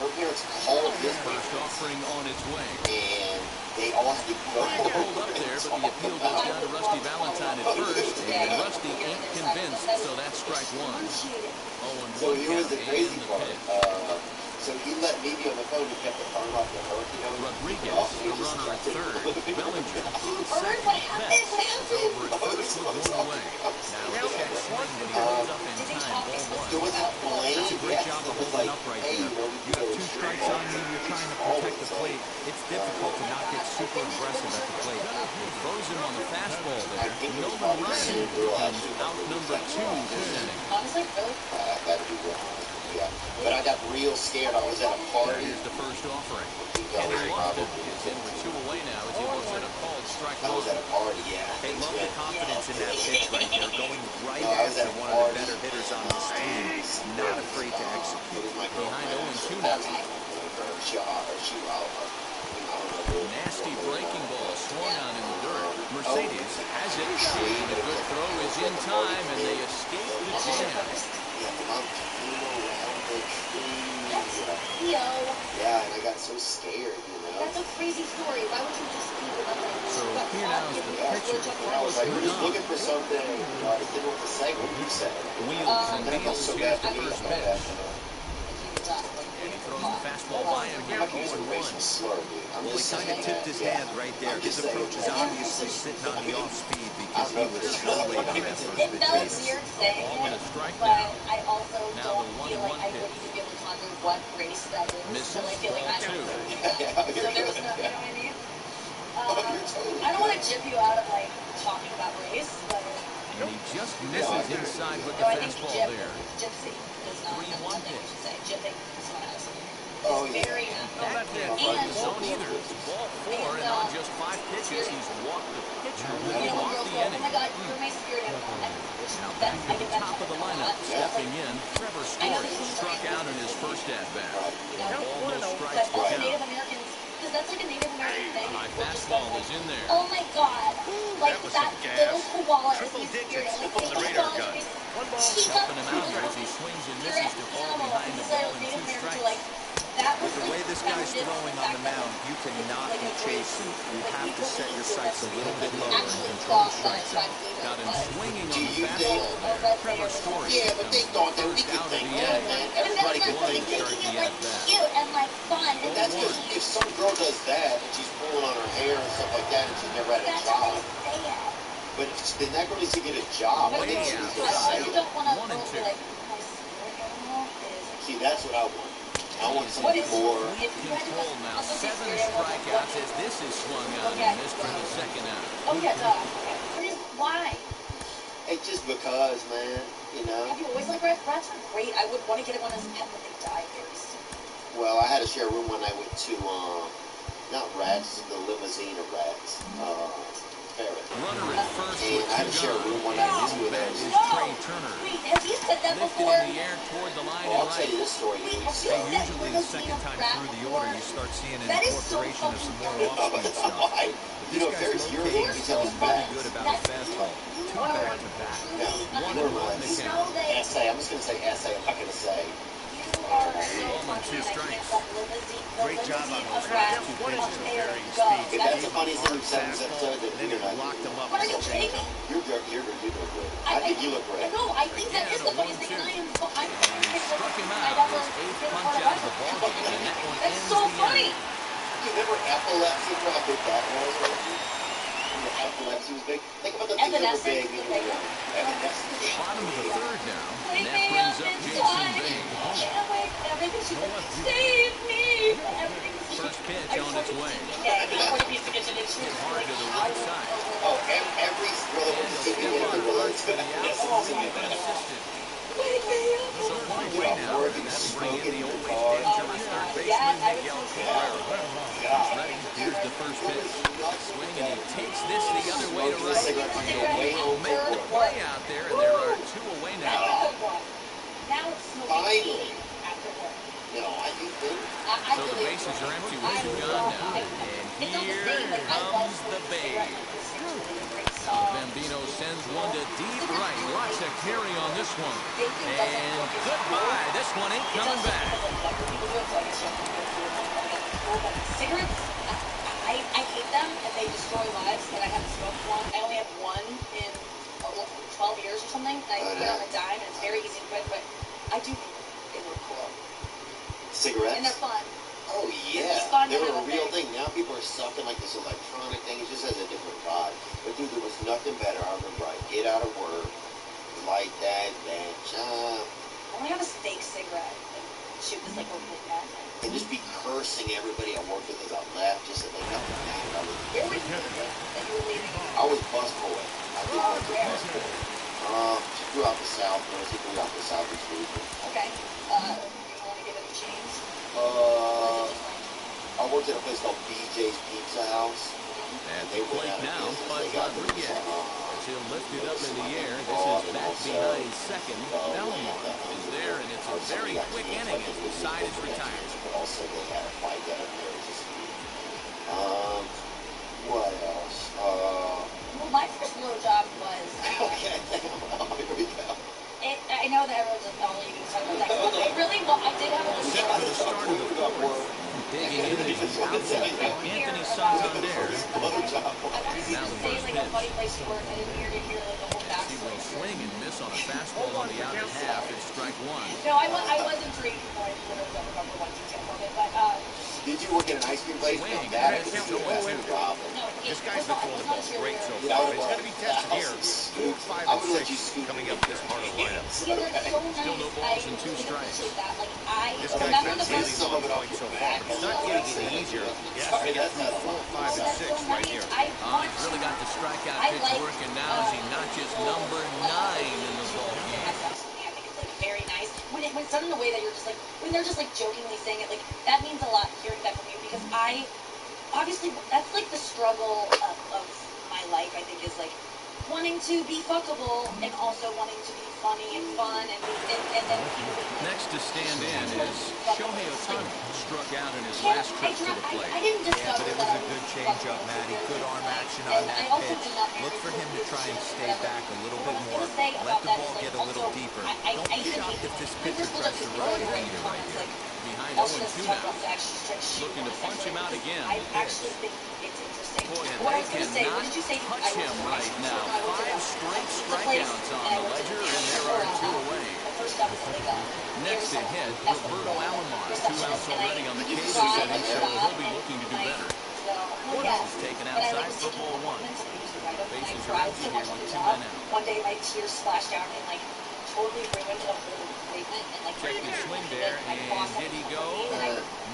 Her parents called his First offering on its way. and they all had to go. Hold up there, but the appeal goes down to Rusty Valentine at first, and Rusty ain't convinced, so that's strike one. 0-1 So here was count the crazy and the part. pitch. So he let me be on the phone. He kept the phone off the hook. You know, Rodriguez, the runner at third. Bellinger on What second. happened? Betts What happened? over at first with one away. Now a check swing, but he goes up in time. Ball there one. was that blame. That's a great job of It was holding like, up right hey, there. you know, You have 2 strikes on you, you're trying to protect the plate. It's difficult to not get super aggressive at the plate. Throws him on the fastball there. Nolan Ryan becomes out number 2 this inning. Honestly, really? I gotta be real honest. Yeah. But I got real scared. I was at a party. Here's the first offering. Henry Lofton is in with 2 away now as he looks at a called strike I was one. at a party, yeah. They love the confidence in that pitch right there, going right No, I was after at a one of the party. better hitters on this team. Not afraid to execute. It was my Behind girlfriend. 0-2 now. Nasty breaking ball swung on in the dirt. Mercedes has it. And a good throw is in time, and they escape the jam. Yo, Yeah, and I got so scared, you know. that's a crazy story. Why would you just be the one that... So here now is the pitcher. I was like, we're just looking for something. I just didn't want to say what you said. Wheels and I felt deals. so Here's bad the for me first about that. pitch. And he throws the fastball by him here, I think it's a 0-1. racial slur, dude. I'm Well, he just kind of saying tipped that. his Yeah. hand right there. I'm His just saying approach is that. obviously sitting on the off speed because he was so late on that first It pitch. felt weird saying Ball and it, a strike but now. I also Now don't the feel 1-1 like I pitch. wouldn't even be able to conjure what race that is. Misses, So I feel like ball I don't 2. know. Yeah, So there was no, you know what I mean? I don't want to jip you out of like talking about race, but And he just misses inside with the no, I think fastball jip, there. gypsy is 3-1 what they pitch. should say. Jipping is what I was saying. Oh, yeah. Very That can't find the zone either. Ball 4, and on just 5 pitches, he's walked the pitcher and you know, walked girls the go, oh inning. my god, you're my spirit animal. Now back to the top of the lineup. Stepping in, Trevor Story struck out in his first at-bat. Ball, no strikes to But also count. Native Americans, because that's like a Native American thing. High People just fastball go like, is in there. oh my god, like was that some little gas. koala is Triple my digits spirit. on the radar gun. Helping him out here as he swings and misses to fall behind the ball in 2 strikes. With the way this guy's throwing on the mound, you cannot be chasing. You have to set your sights a little bit lower and control the strike zone. Got him swinging on Do the you think? fastball there. Trevor Story Yeah, but they thought that we first could out of think the that, inning. man. And Everybody that's could like think start making the it like at-bat. cute and like fun. And That's because if some girl does that and she's pulling on her hair and stuff like that and she's never had a that's how job, they say it. but then that girl needs to get a job. But Way you out. I also don't want to 1 and 2. be like, my spirit animal is... See, that's what I want. I want some What is more. Control now. 7 strikeouts as this is swung out and missed for the second out. Oh yeah, duh. What is why? It's just because, man, you know. Have you always liked rats? Rats are great. I would want to get one as a pet, but they die very soon. Well, I had to share a room when I went to, not rats, the limousine of rats, ferret. Runner at first And with I had to 2 share a gone. room when I went to That those. is Trey Turner. Wait, has he said that Lifted before? in the air toward the line Well, and I'll tell right. you this story, Wait, dude. have So, you said Usually the second time through the order, you start seeing an That is so incorporation of some more fucking off-speed stuff. I, But you know, this Ferris, guy's you're locating you can and tell feeling his really backs. good about his fastball. 2 back-to-back. No, One you're and one right. to count. Essay. I'm just going to say essay. I'm not going to say. Great job on those last 2 pitches of varying speeds. That's the funniest thing we've said in this episode. That Then you're he not. locked him up What are with you a kidding changeup. me? You're doing great. I think you look great. No, I think that is the funniest thing, and I am. Struck him out. His 8th punch out of the ballgame, and that one That's ends so the funny. inning. You remember epilepsy? Remember how big that was? When the epilepsy was big. Think about the things that were big when you were young. Evanescence. Bottom of the 3rd now. Wake And that me brings up up in Jason time. Bay. Can't wait. Everything she's like, save me. Everything's First pitch on its way. Yeah, before the piece of kitchen, it's Hard to the right side. Oh, every thriller was a TV in the world. Consistent. Wake me up. So one away now. And that'll bring in the always dangerous third baseman, Miguel Cabrera. He's ready. Here's the first pitch. Swing, and he takes this the other way to right. And he'll make the play out there, and there are 2 away now. Now it's smoking Finally. after work. No, I do think. So the bases are empty with 2 gone now. And here comes the Bay. Bambino sends one to deep right. Watch the carry on this one. And goodbye. This one ain't coming back. Cigarettes, I hate them and they destroy lives, but I haven't smoked one. I only have one in 12 years or something. And I quit on a dime and it's very easy to quit, but I do think they look cool. Cigarettes? And they're fun. Oh, yeah. They were a real thing. Now people are sucking like this electronic thing. It just has a different vibe. But, dude, there was nothing better. I remember I'd get out of work, light that bench, I want to have a steak cigarette and shoot this like we're really bad. and just be cursing everybody I worked with as I left, just that they nothing mattered. Where were you that you were leaving? I was busboy. I did work with busboy. Throughout the South, mostly throughout the Southeast region. Okay. You want to give it a change? I worked at a place called BJ's Pizza House. At the plate now, Buzz Rodriguez. As he'll lift it up in the air, this is back behind second. Belmar is there, and it's a very quick inning as the side is retired. But also they had a fight down there. What else? Well, my first blowjob was. Okay, here we go. I know that everyone's like, oh, you can talk about that. But I really, well, I did have a Set for the start of the 4th. Digging into the outfield for Anthony Santander. Now the first pitch. He will swing and miss on a fastball on the outer half. It's strike 1. No, I was intrigued before I remember one detail from it, but Did you work at an ice cream place? Swing. That That's is no the problem. no, This guy's been throwing the ball great so Yeah, far. It's going to be tested here. 4, 5, I and would let you 6 scoop coming it. up this part of the lineup. yeah, they're so nice. Still no balls and 2 strikes. This Remember guy's the been first really on point so far, but it's not getting any easier. He has to get through 4, 5, and 6 right here. He's really got the strikeout pitch working now as he notches number 9 in the ballgame. I think it's like very nice. When it's done in a way that you're just like, when they're just like jokingly saying it, like that means a lot hearing that from you because I, obviously, that's like the struggle of my life, I think, is like wanting to be fuckable and also wanting to be funny and fun and people. Next to stand in is Shohei Ohtani, struck out in his last trip to the plate. I didn't Yeah, discover but it was a good change-up, Matty. Good arm action on that pitch. Look for him to try and stay back a little bit more. Let the ball get a little deeper. Don't be shocked if this pitcher tries to rush the leader right here. Behind 0-2 now. Looking to punch him out again. I The actually pitch. think it's interesting. Boy, and What I they was going to say, what cannot did you say? touch him right now. 5 straight strikeouts on the ledger, and there are 2 away. Next to hit, Roberto Alomar. 2 outs already on the K's setting, so he'll be looking to do better. Cordes is taken outside for ball 1. Bases are empty here with 2 men out. One day my tears splashed down in like 12 totally ruined a whole movement and like Check the swing there, and did he go?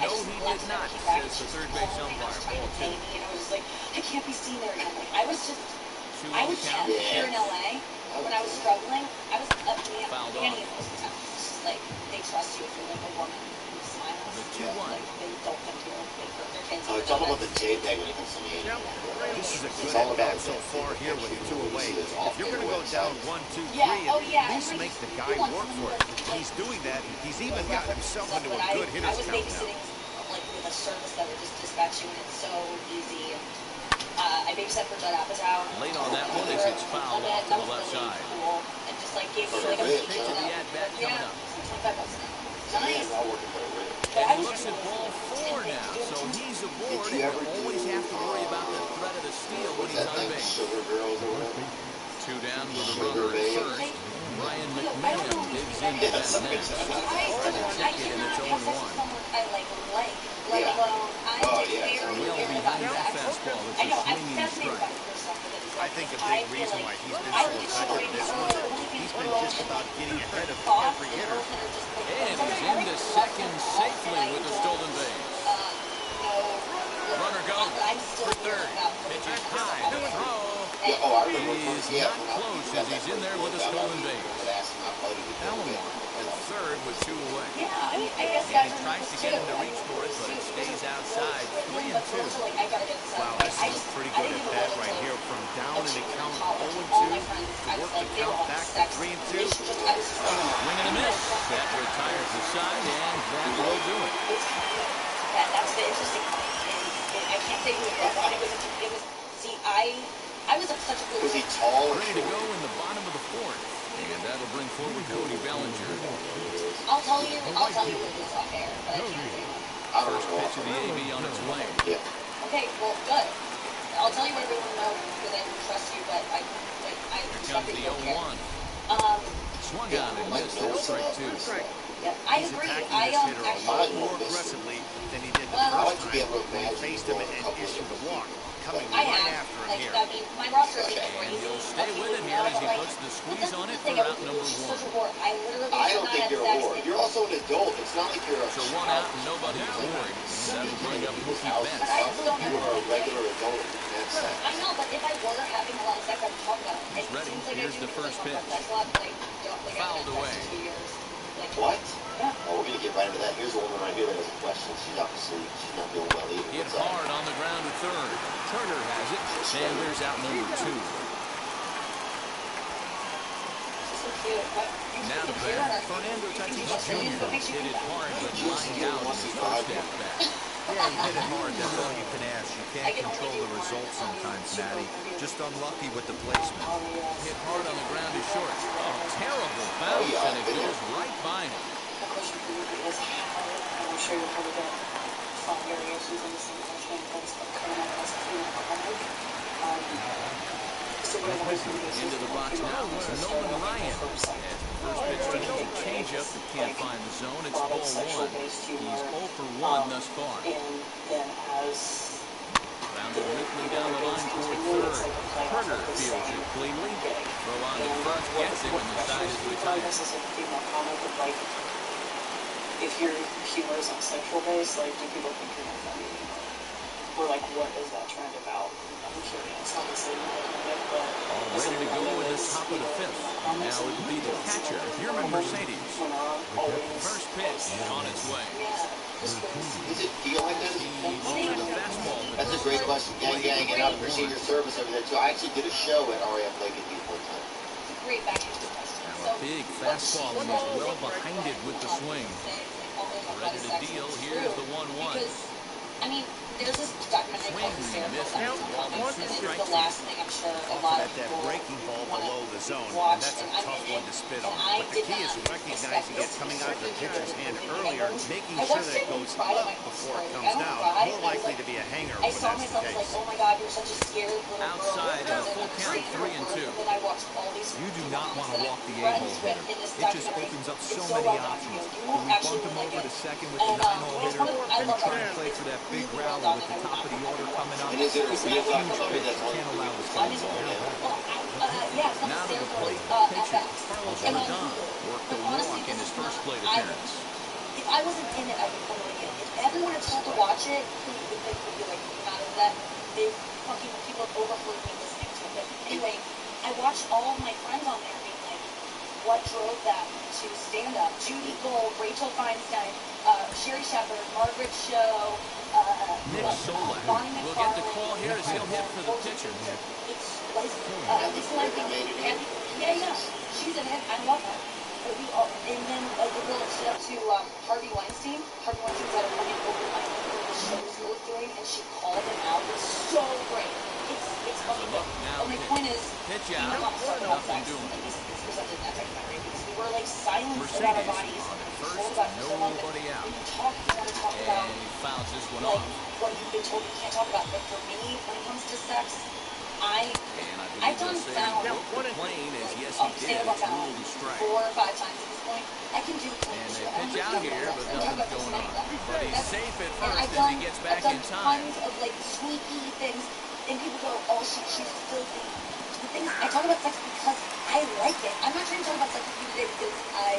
No, he did not, says the third base umpire, ball two. And I was just like, I can't be seen there again. Like, I was Count. here in LA when I was struggling. I was up to the Fouled beginning off. of most of the time. It's just like they trust you if you're like a woman who smiles. The 2-1. Like they don't think you're like their kids. It's all about the JPEG when it comes to me. This is a It's good all about at-bat so far here with the 2 away. If you're going to go down down 1, 2, 3, Yeah, at least make the guy work for it. He's doing that. He's even gotten himself into a good hitter's I was count now. babysitting like with a service that would just dispatch you, and it's so easy. I babysat for Judd Apatow. Late on that one as it's fouled off to the left side. Cool. And just like gave me like a Pitch of the at-bat coming up. Nice. And he looks at ball 4 now, so he's aboard and you always have to worry about the threat of the steal when he's on base. Sugar Girls or whatever. 2 down with a runner at first. Ryan McMahon digs into that next. Check it, and it's 0-1. Let alone Well behind that fastball. It's a swinging strike. I think a big reason why he's been so effective in this one is he's been just about getting ahead of every hitter. And he's into second safely with the stolen base. Runner goes for third. Pitch is high. The throw is not close as he's in there with a stolen base. Alomar at third with 2 away. Yeah, I mean, I guess And he tries to get him to reach for it, but it stays outside. 3-2. Wow, this is a pretty good at-bat right here. From down in the count 0-2 to work the count back to 3-2. Swing and a miss. That retires the side, and that will do it. That's the interesting part. I can't say who it was, but it was, see, I was such a good. Was he tall? Ready to go in the bottom of the 4th. And that'll bring forward Cody Bellinger. I'll tell you what it is off air, but I can't say what. First pitch of the AB on its way. Yeah. Okay, well, good. I'll tell you what everyone knows because I trust you, but I Here respect comes that the you don't care. 0-1. Swung on and missed at strike 2. Yeah, I He's agree. attacking this hitter a lot Actually, more aggressively than he did the Well, first time when he faced him and issued the walk. Coming I right have. after him Like, here. I mean, my roster is And crazy. he'll stay with it here as he puts the squeeze on it for out number 1. I don't think you're a ward. You're also an adult. It's not like you're a So 1 out and nobody aboard. That'll bring up Mookie Betts. You are a regular adult. That's I know, but if I were having a lot of sex, I would talk about it. He's ready. Seems like Here's I do the first like, pitch. that's a lot, like, I Fouled haven't had away. sex in 2 years. Like, What? Yeah. Oh, we're going to get right into that. Here's a woman right here that has a question. She's obviously, she's not doing well either. Hit What's up? hard on the ground at third. Turner has it. Sanders out number 2. So cute. What? Now to bat, Fernando Tatis Jr. hit it hard but lined out in his first at-bat. Yeah, you hit it hard. That's all you can ask. You can't control the results sometimes, Matty. Just unlucky with the placement. Hit hard on the ground to short. Oh, terrible bounce, and it goes right by him. The question for you is how, and I'm sure you'll probably get some variations in the same question, but it's coming up as a so we're going to Into the box now, it's Nolan Ryan. As the first pitch to him, a changeup that can't find the zone. It's ball 1. He's 0 for 1 thus far. And then as Rounded weakly down the line toward third. Turner fields it cleanly. Throw on the front, gets him, and the side is retired. this is a female comment, but like, if your humor is on sexual base, like, do people think you're not funny anymore? Or like, what is that trend about? I'm curious. Obviously, but All ready to go in the top of the 5th. Now it will be the catcher, Yerman Mercedes. First pitch on its way. Does it feel like this? He looks at the fastball. That's a great question. Gang, and out of procedure service over there, too. I actually did a show at RAF Leggett Beach one time. Great back end question. Now a big fastball, and he's well behind it with the swing. Ready to deal. Here's the 1-1. I mean, there's this documentary called Swing and a miss. Hysterical. Almost This is strike the 2. last thing I'm sure a lot of At that people breaking ball below the zone, and watch, that's a and I'm tough in one it, to spit and on. I But the did key is not recognizing it expect coming this out of the pitcher's hand I earlier, watched making it sure and that it goes cried up on my before it story. comes I down. cried, More and I was likely like- to be a hanger I when saw that's the myself as like, case. oh my god, you're such a scared little girl. Outside, a full count, 3-2. And then I watched all these You do not want to walk the friends A-hole with hitter. in this It just documentary. opens up It's so so many well done. options. You Do we actually bunt him like over it. to second with the And 9-0 it's one of I and love trying that. to play It's for that big really rally well with done, the and I top would of the not order recommend coming it. up. And is it a It's a real huge documentary pitch. that's You only can't allow this 3 guy to weeks walk. Well, yeah, it's not Now the to the Sailor plate, Girls, pitching. FX. Carlos And on Rodon Hulu. worked But a honestly, walk in this his is first what plate I appearance. if I wasn't in it, I would totally get it. If everyone had told to watch it, who would think would be like not into that? They fucking people have overheard me listening to it. But anyway, I watched all of my friends on there being like, what drove them to stand up? Judy Gold, Rachel Feinstein, Sherry Shepherd, Margaret Cho, Nick Solak Bonnie will McFarlane. get the call here as he'll hit for the pitcher. It's like, it's like, yeah, she's in it. I love her. But we all, and then the girl that stood up to Harvey Weinstein. Harvey Weinstein's had a fucking open mic for the show school was doing, and she called him out. It's so great. It's fucking good. And my point is, Pitch we out. don't want to start about Nothing sex, doing. at least it's presented in that documentary, because we were like silenced about our Mercedes bodies. on at We first, told about so long that nobody out. when you talk, you want to talk about And he fouls this one like off. what you've been told you can't talk about. But for me, when it comes to sex, And I I've done believe they'll say sound he broke the plane as yes like, he did. stand up It's on ruled a strike. 4 or 5 times at this point. I can do clean And they shit. pitch out here, but nothing's going on. But he's safe at And first I've as done, he gets back I've in done time. tons of like sneaky things, and people go, "Oh, she's filthy." The thing is, I talk about sex because I like it. I'm not trying to talk about sex with you today because I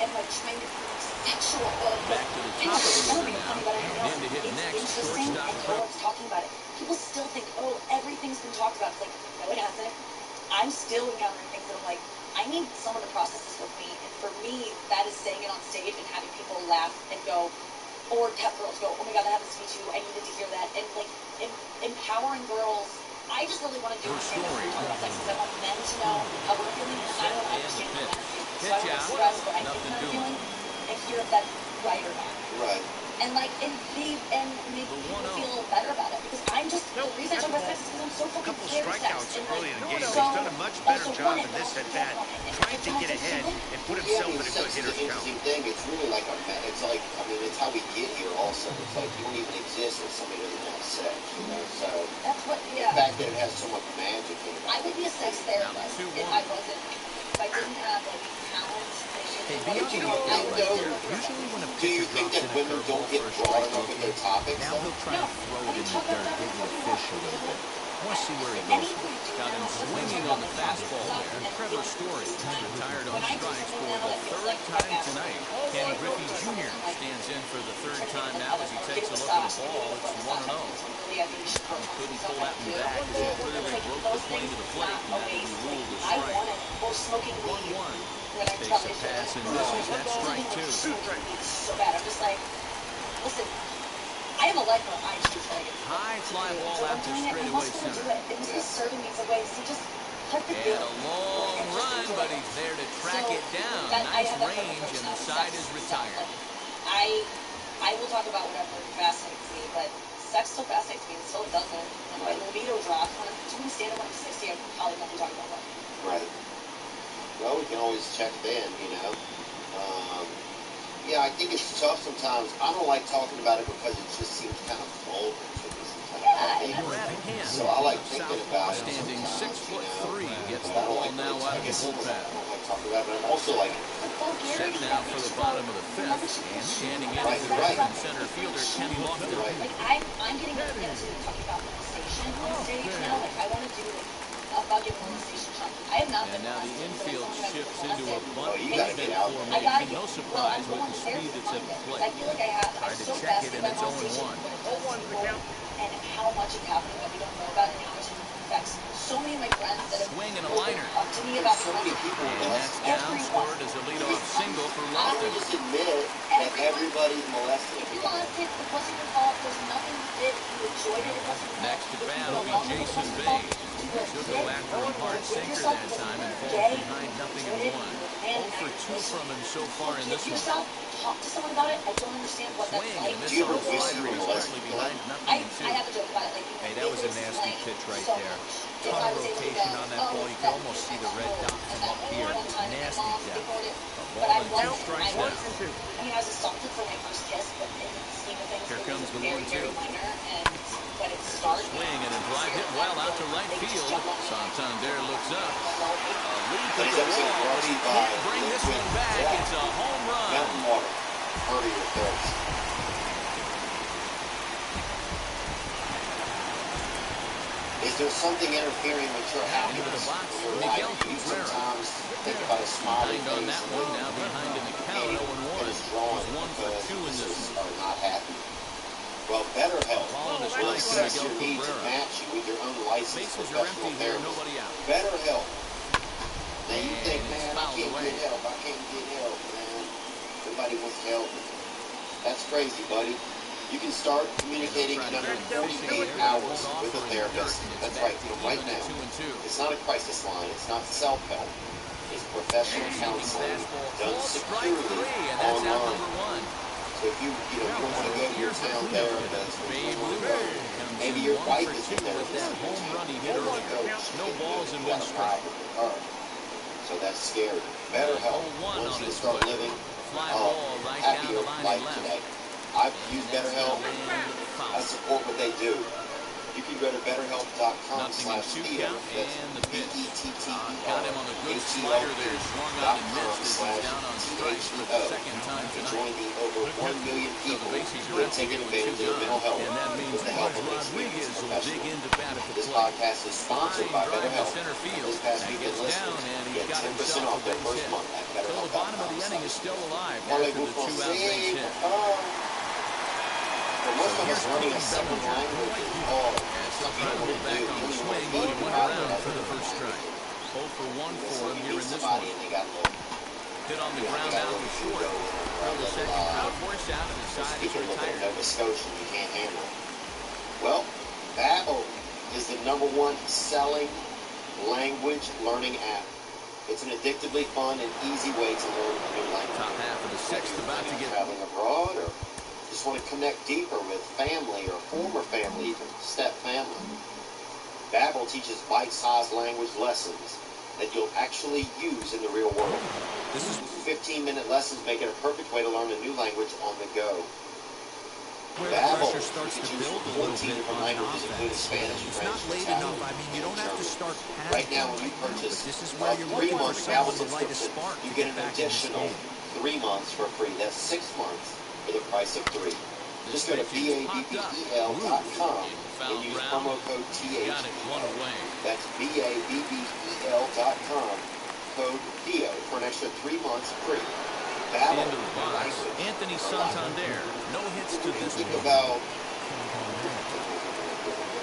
am like trying to be sexual. Back to the top of the order now. In to hit It's next, interesting, shortstop and no Crip. one's talking about it. People still think, "Oh, everything's been talked about." It's like, no, it hasn't. I'm still encountering things that I'm like, I need someone to process this with me. And for me, that is saying it on stage and having people laugh and go, or have girls go, "Oh my God, that happens to me too. I needed to hear that." And like empowering girls. I just really want to do We're something scoring. about sex because I want men to know how we're feeling, and I want to understand how men feel. So I want to express what I think Nothing I'm doing. feeling and hear if that's right or not. Right. And like, and make people feel better about it. Because I'm just, the reason I talk about sex is because I'm so fucking Couple scared of sex. strikeouts And early in the game. so, He's done a much better also job want in it, this but at also bat, don't want it. And trying every to time I get say ahead something, and put Yeah, I himself mean, in a sex good is an hitter's count. interesting thing. It's really like it's like, I mean, it's how we get here also. It's like you don't even exist if somebody doesn't have sex, you know? So that's what, the fact that it has so much magic in it. I would be a sex therapist if I wasn't, if I didn't have like talent. Hey, be on the you lookout think, right though, there. Usually when a Do you pitcher think drops that in a women curveball don't get for a broad strike enough with their looking, topics, now though? he'll try to throw it in the dirt, dig with a fish a little bit. I want to see where he goes from it. Got him swinging on the fastball there. Trevor Story retired on strikes for the third time tonight. Ken Griffey Jr. stands in for the third time now as he takes a look at the ball. It's 1-0. He couldn't pull that one back as he clearly broke the plane to the plate, and that will be ruled a strike. 1-1. Takes a pass and misses. That's strike two. So bad. I'm just like, listen, I have a life where I choose what I get. High fly ball out to straightaway center. It must be serving me in some way. So just cut the And a long run, but he's there to track it down. Nice range, and the side is retired. I will talk about whatever fascinates me, but sex still fascinates me, and still it doesn't. And my libido drops. When I'm doing stand-up when I'm 60, I probably won't be talking about that. Right. Well, we can always check then, you know. Yeah, I think it's tough sometimes. I don't like talking about it because it just seems kind of vulgar to me sometimes. Brad Hand, So I like thinking southpaw, about it standing sometimes, 6'3", gets but the I don't ball like now out of the bullpen. I don't like talking about it, but I'm also like, Set now for the bottom of the fifth, and standing in is the veteran center fielder Kenny Lofton. Like I'm getting into talking about molestation on stage now. Like I want to do a bucket molestation chunk. I have not been And now the molested, but infield it's something shifts I've into been a bunt you gotta pivot get out there. formation. No surprise with the speed that's at the I plate. feel like I have. Tried I'm to so check it, fascinated and by it's molestation, 0-1. what it does to people, and how much it's happening that we don't know about, and how much it affects so many of my friends that have Swing and a liner. up to me about so many people And that's molest. down scored as a leadoff single for I would Lofton. just admit that everybody's molested. If you molested, it wasn't your fault. There's nothing you did. You enjoyed it. It wasn't your fault. Next to If bat you will be were alone, it Jason wasn't your Bay. fault. She'll go after a hard sinker that time and falls behind 0-1. 0 for 2 from him so far in this one. Yourself, talk to someone about it. I don't understand what that's Swing like. and a miss on the slider. He's currently behind I 0-2. have a joke about it. Like, Hey, that was a nasty pitch right there. Ton of rotation on that ball. You can almost see the red dot from up here. Nasty depth. But I Two strikes now. I mean, I was assaulted for my first kiss, but in the scheme of things, Here it comes was the very, 1-2. very minor. And when it started, Swing and a drive hit well out to right field. Santander looks up. A leap at the wall, but he can't bring this one back. It's a home run. Mountain water. Hurry your thirst. Is there something interfering with your happiness in your life? Do you sometimes think about a smiley face on that one now behind in the count, 0-1. Is drawing because you just are not happy? Well, BetterHelp will assess your needs and match you with your own licensed professional therapist. BetterHelp. Now you think, man, I can't get help. I can't get help, man. Nobody wants to help me. That's crazy, buddy. You can start communicating in under 48 hours with a therapist. That's right, right now. It's not a crisis line. It's not self-help. It's professional counseling done securely online. So if you don't want to go to your town therapist, maybe your wife is your therapist. You don't want to go. No balls in one strike. So that's scary. BetterHelp wants you to start living a happier life today. I've used BetterHelp. I support what they do. You can go to BetterHelp.com/Theo. That's BetterHelp.com/THEO. To join the over 1 million people who are taking advantage of mental health with the help of experienced professionals. This podcast is sponsored by BetterHelp. This past week in listeners get 10% off their first month at BetterHelp.com/Theo. For most of us, learning a second language is all something we want to do. We want to be around for the first strike. 0 for 1 for him here in this one. Hit on the ground out to short. The second crowd force out and decide to retire. Nova Scotia, you can't handle it. Well, Babbel is the #1 selling language learning app. It's an addictively fun and easy way to learn a new language. Top half of the sixth about to get traveling abroad, or just want to connect deeper with family or former family, even step family. Babbel teaches bite-sized language lessons that you'll actually use in the real world. This is 15-minute lessons make it a perfect way to learn a new language on the go. Babbel starts to build a 14 different languages, including Spanish, French, Italian, you don't have to start right now, when you purchase a 3-month Babbel subscription, you get an additional 3 months for free. That's 6 months for the price of 3. Just go to BABBEL.com and use promo code TH. That's BABBEL.com, code Theo, for an extra 3 months free. Babbel, Anthony Santander, no hits to this think one. about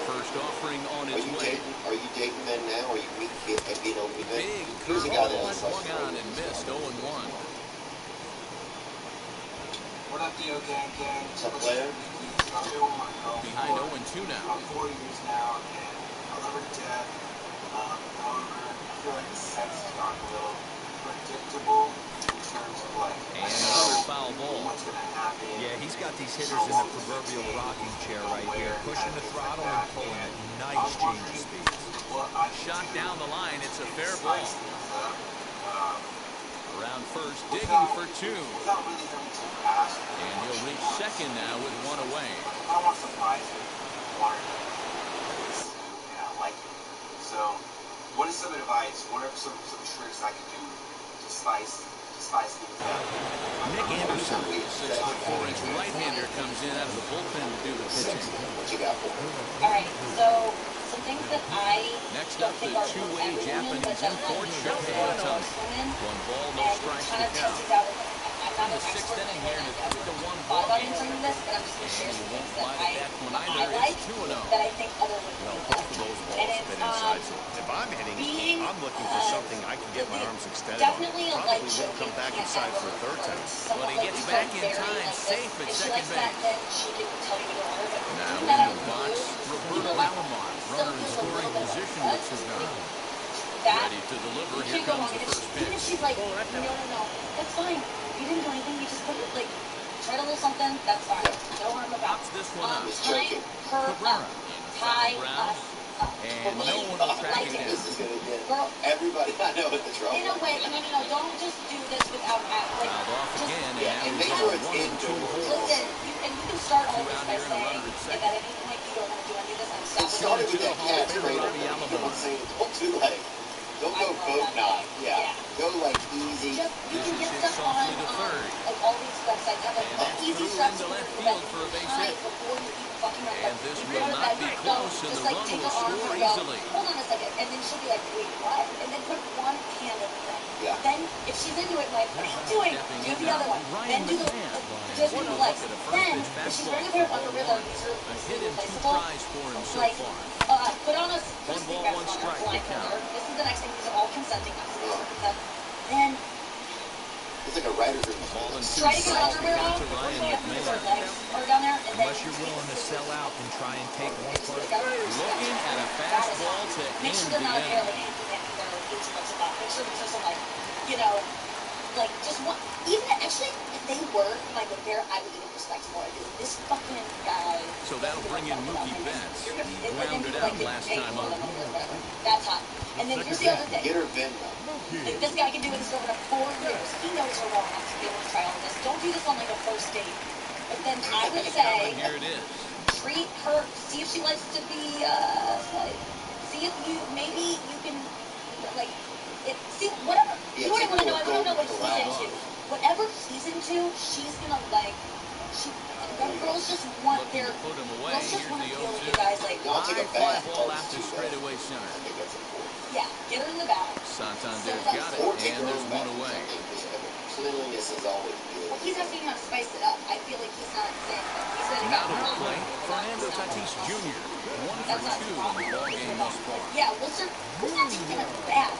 First offering on its way. Are you dating men now? Are you being open men? Big Here's a guy that curveball has swung on and missed 0-1. What up, Theo Gang Gang? What's up, player? Behind 0-2 now. 4 years now, and I love her to death. However, I feel like the sex has gotten a little predictable in terms of like And another foul ball. what's going to happen. Yeah, he's got these hitters in the proverbial rocking chair right here, pushing the throttle and pulling it. Nice change of speed. Shot down the line. It's a fair ball. Around first, digging for 2. Without really having to ask. And he'll reach second now with 1 away. I don't want to surprise you. Yeah, I like it. So, what is some advice? What are some tricks I can do to spice things up? Nick Anderson, 6'4" right-hander, comes in out of the bullpen to do the pitching. What you got for me? All right, so some things that I Next don't up, think the are for two-way every woman, but Japanese definitely import, for Shohei most Ohtani. women. 1 ball, no And strikes kind to of count. tested out with them. I'm not In an the 6th expert inning in here, it. and it's 3-1 Thought about ball game. answering this, but I'm just going to share some And things won't that fly the deck when I either. like It's 2-0. that I think other women Well, don't. both of those balls And have it's, been inside, so if I'm hitting, being, I'm looking for something I can get my arms extended definitely on. a light Probably show. won't come back inside for a third time. But he gets back in time, safe at second base. Then she can tell you to go hard. Now That in the box, Roberto Alomar, runner in scoring position with cigar. Ready to deliver. Here comes the first Even if pitch. she's like, no, that's fine. You didn't do anything. You just put it, like, tried a little something. That's fine. No harm about Pops this one up. Time her Cabrera up. in Tie foul ground. us up. And no one will track it down. This is going to get Girl, everybody I know at the trouble. in a way, no, don't just do this without, like, Fouled off just, again, Yeah, and and now make he's sure on it's 1 and 2 indoors. holes. listen, you can start all Two this out by here and a runner saying at that second. at any point you don't want to do any of this. I'm It stopping. started with that Hall of cat Famer trade. Robbie Alomar. I'm saying, don't do like, don't go boat knot. Yeah, go like easy. Just, you can This get is stuff on, softly to third. like, all these websites have, like, And that's easy through steps into to left do field that for a base time hit. before you even fucking run. And this will not be close, and just the like run take will her arm score and go, easily. hold on a second, and then she'll be like, wait, what? And then put one hand in the thing. Yeah. Then, if she's into it, like, what are you doing? Stepping Do in the other now, one. Ryan Then do the, McMahon. just What do a the look legs. at a Then, first pitch if she's fastball wearing a pair of for underwear ball that one. these are A easily hit and 2 replaceable, tries for him so like, far. put on a One ball, wrap one on her strike, the blindfolder. count. This is the next thing. These are all consenting. Obviously, so consent. Then It's like a writer's room. Ball and 2 try to get her strikes underwear to off Ryan before her McMahon. legs are down there, and then Unless you're willing to sell out and try and take one part. Looking at a fastball to make sure end they're the not a pair inning. like anything that they're way too much about. Make sure these are some like, you know, like just one. Even actually, if they were like a pair, I would even respect more. I'd be like, this fucking guy. So that'll bring in Mookie Betts. You're gonna, He and then grounded you out like last pay time for up. them or whatever. That's hot. And then here's the other thing. Get her Venmo. Like, this guy can do this for over 4 years. He knows her well enough to be able to try all of this. Don't do this on like a first date. But then I would say, Here it is. treat her. See if she likes to be like. See if you maybe you can like. See whatever. You know what I want to know. I want to know what he's into. Whatever he's into, she's gonna like. She. Girls just want Looking their. to put him away. Girls just Here's want to the feel like 0-2. you guys like. I'll take High a fly bat. ball after straightaway I center. think that's important. Yeah, get her in the back. Santander's So got it, Or take and her there's own one back. away. Cleanliness is always good. Well, he's asking you how to spice it up. I feel like he's not saying that. He's saying Now to the plate, Fernando Tatis Jr. 1 for 2 in the ballgame thus far. Yeah, well, sir, who's not taking a bath?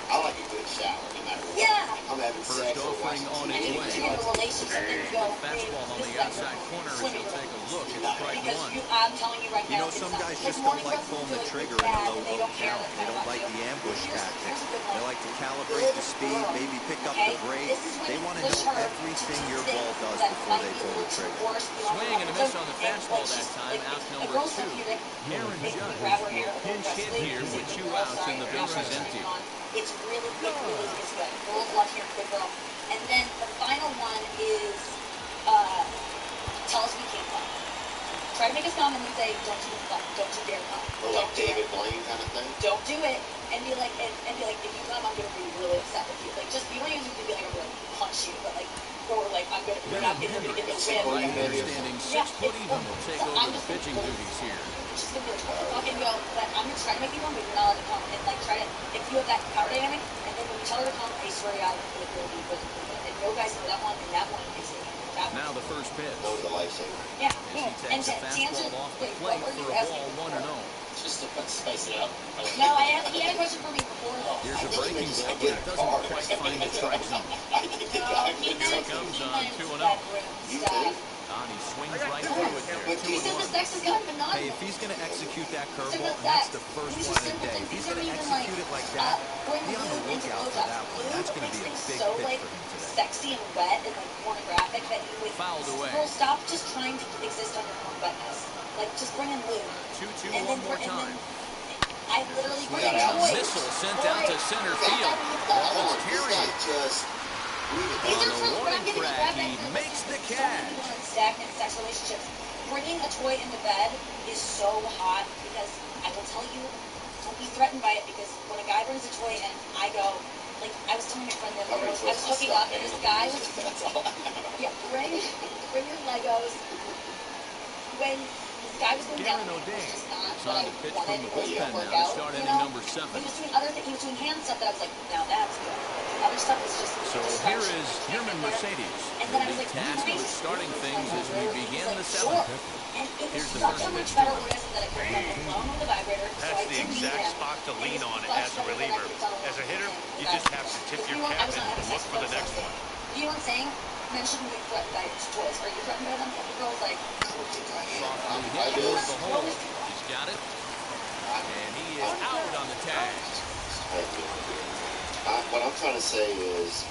I like a good shower, no matter what. Yeah. I'm having First sex or offering on And its you way. can get a relationship and go, Fastball on the outside corner as he'll take a look at strike because one. I'm telling you right You now, know, some it's guys not. just don't like pulling the trigger in a low count. They don't like the ambush tactic. They like to calibrate the speed, maybe pick up the break. They want to know everything your ball does before they pull the trigger. Swing and a miss on the fastball that time, out number 2. Aaron Judge will pinch hit here with 2 outs and the bases empty. It's really, it really is good. Girls love hearing good girl. And then the final one is, tell us we can't come. Try to make us come and we say, don't you dare come. Or like David Blaine kind of thing. Don't do it. And be like, and be like, if you come, I'm gonna be really upset with you. Like, just you don't even need to be like, I'm gonna punch you, but like, or like, you're not getting to win. Standing 6 foot even will take over the pitching duties here. She's gonna be like, fucking go, but I'm gonna try to make you come, but you're not allowed to come. And like, try to, if you have that power dynamic, and then when you tell her to come, I swear to God, it will be really good. And no guys know that one, and that one is now the first pitch. That was a lifesaver. Yeah. As he takes a fastball off the plate for a ball 1-0. Just to spice it up. No, he had a question for me before. Here's a breaking ball, but it doesn't quite find the strike zone. Here it comes on 2-0. He swings right through it there. He said the sex is kind of anonymous. Hey, if he's going to execute that curveball, and that's the first one of the day, if he's going to execute it like that, be on the lookout for that one. That's going to be a big pitch for him today. Sexy and wet and like pornographic that you would fouled away. Girl, stop just trying to exist on your own wetness. Like, just bring in lube. 2-2 and one more time. I literally bring in a missile sent out to center field. Ball is tearing. On the warning track, he makes the catch. Stagnant sex relationships. Bringing a toy into bed is so hot because I will tell you, don't be threatened by it because when a guy brings a toy and I go, like I was telling my friend the other day, I was hooking up and this guy was, yeah, bring your Legos. When this guy was going down, it was just not what I wanted. It was a workout, start you inning know? number 7. He was doing other things. He was doing hand stuff that I was like, now that's good. Other stuff is just. So here is German Mercedes. And then I The was like, task of starting things as we begin the 7th. And it was Here's the such first a much pitch. better orgasm that I could have done alone with the vibrator. That's the exact spot to lean on as a reliever. As a hitter, you just have to tip your cap and look for the next one. You know what I'm saying? Men shouldn't be threatened by toys. Are you threatened by them? The girl's like, Softly hit towards the hole. He's got it. And he is out on the tag. What I'm trying to say is,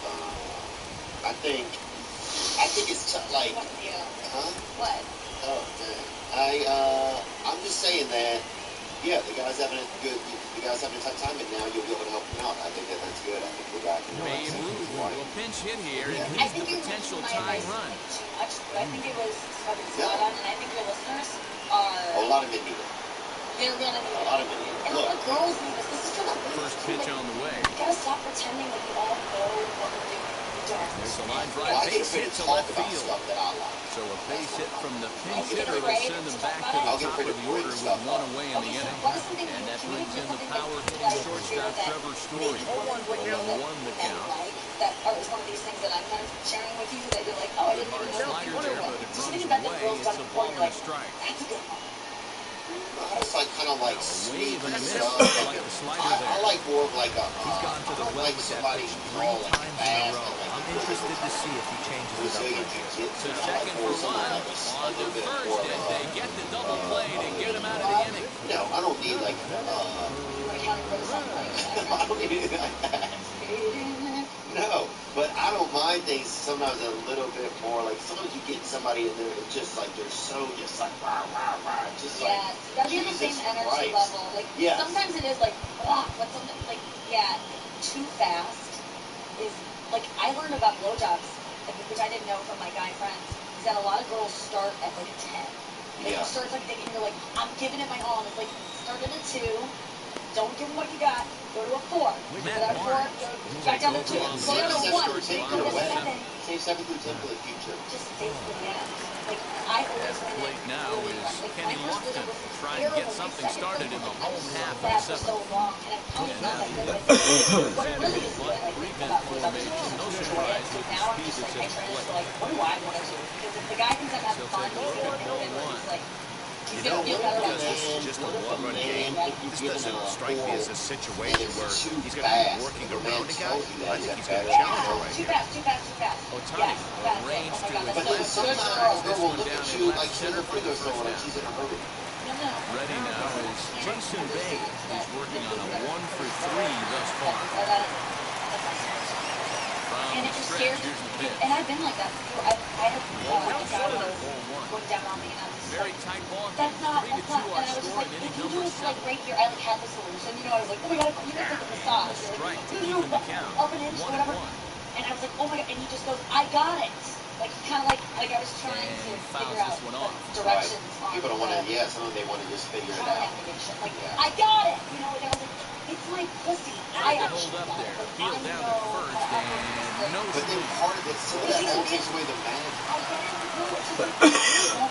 I think it's like, huh? What? Oh man, I'm just saying that, yeah, the guy's having a tough time, and now you'll be able to help him out. I think that's good. I think the guy can. Babe Ruth will pinch hit here, and he's the potential tying run. Too much, but I think it was spot on, and I think your listeners are. A lot of it need it. They're gonna need A lot of it need it. And all the girls need this. This is for the First pitch on the way. You gotta stop pretending that you all know what we're doing. There's a line Well, drive I base get hit to talk left about field. stuff that I like. So a base hit from the pinch hitter will send them back to the I'll get top of ready to the bring order with stuff one up. away in the inning. And that brings in the power hitting shortstop Trevor Story. 0-1 the count. That is one of these things that I'm kind of sharing with you that you're like, oh, I didn't even know. Slider there, but it Just runs thinking about the away. girls It's done a before, ball you're and a like, strike. that's a good one. It's like kind of like A sweet wave and a miss, stuff. like the slider there. I like more of like a. He's gone to the I don't well like with that somebody pitch 3 throwing times in a fast row. and like I'm interested to see if he changes it up Brazilian right here. jiu-jitsu. To I like second more for somebody one, like a on to little bit first, more and of they get the double play to get him out of the inning. No, I don't need like. You were accounting for the song playing. I don't need anything like that. No, but I don't mind things sometimes a little bit more. Like sometimes you get somebody in there, it's just like they're so just like rah, rah, rah, just like. Yeah, you gotta be on the same Jesus energy Christ. level. Like Yes. sometimes it is like, but sometimes like too fast is like I learned about blowjobs, like, which I didn't know from my guy friends, is that a lot of girls start at like a 10. Like Yeah. you start like thinking you're like, I'm giving it my all, and it's like start at a 2. Don't give them what you got. Go to a 4. Matt Go to a 4. Barnes Go back down to 2. over on Slow down to the 1. start Take Go it to away. 7. Save 7 through 10 for the future. Just stay for the end. Like I always At the win plate it now really is fun. Like, Kenny my first Lofton visit was trying to get terrible. My something second started visit in the was home half of bad the for so seventh. long, and I'm probably And not now that he good hits with it. What set really in is a good, I bunt think, prevent about blowjobs is formation. No just enjoy surprise it. with So the now I'm speed just that's like, I at turn play. into like, what do I want to do? Because if the guy thinks I'm having fun, He'll take a look at ball one. he's like, You he's know, gonna feel better about because this is it. just a one-run game, this doesn't strike me as a situation where he's going to be working around a guy. I think he's going to challenge him right Too here. fast, too fast, too fast. Otani Yes, too fast. arranged Oh to my his God, But that's then so good. sometimes This girl will one look down at in you left like she's center a for the free throw first like down. she's in a hurry. No. Ready now is Jason Bay, who's working on a 1-for-3 thus far. From And the it just stretch, scares here's the pitch. And I've been like that before. I had a guy that was going down on me, and I was just Very like, tight ball game. that's not. 3-2 And our I was just score like, in if inning you do number this like 7. right here, I like had the solution. You know, I was like, oh my God, you know, it's like a massage. And a You're strike to like, even the count. up an inch, whatever. 1-1. And I was like, oh my God, and he just goes, I got it. Like he kind of like I was trying And to he fouls figure out this one the off. directions on People don't want to, the sometimes they want to just figure it power out. navigation. Like Yeah. I got it. You know, and I was like, it's my pussy. Tried to I hold actually up got there. it. Like, Field I down know at first, how to and operate no But then solution. part of it, so that all takes away the magic. I get it. No, it's just like,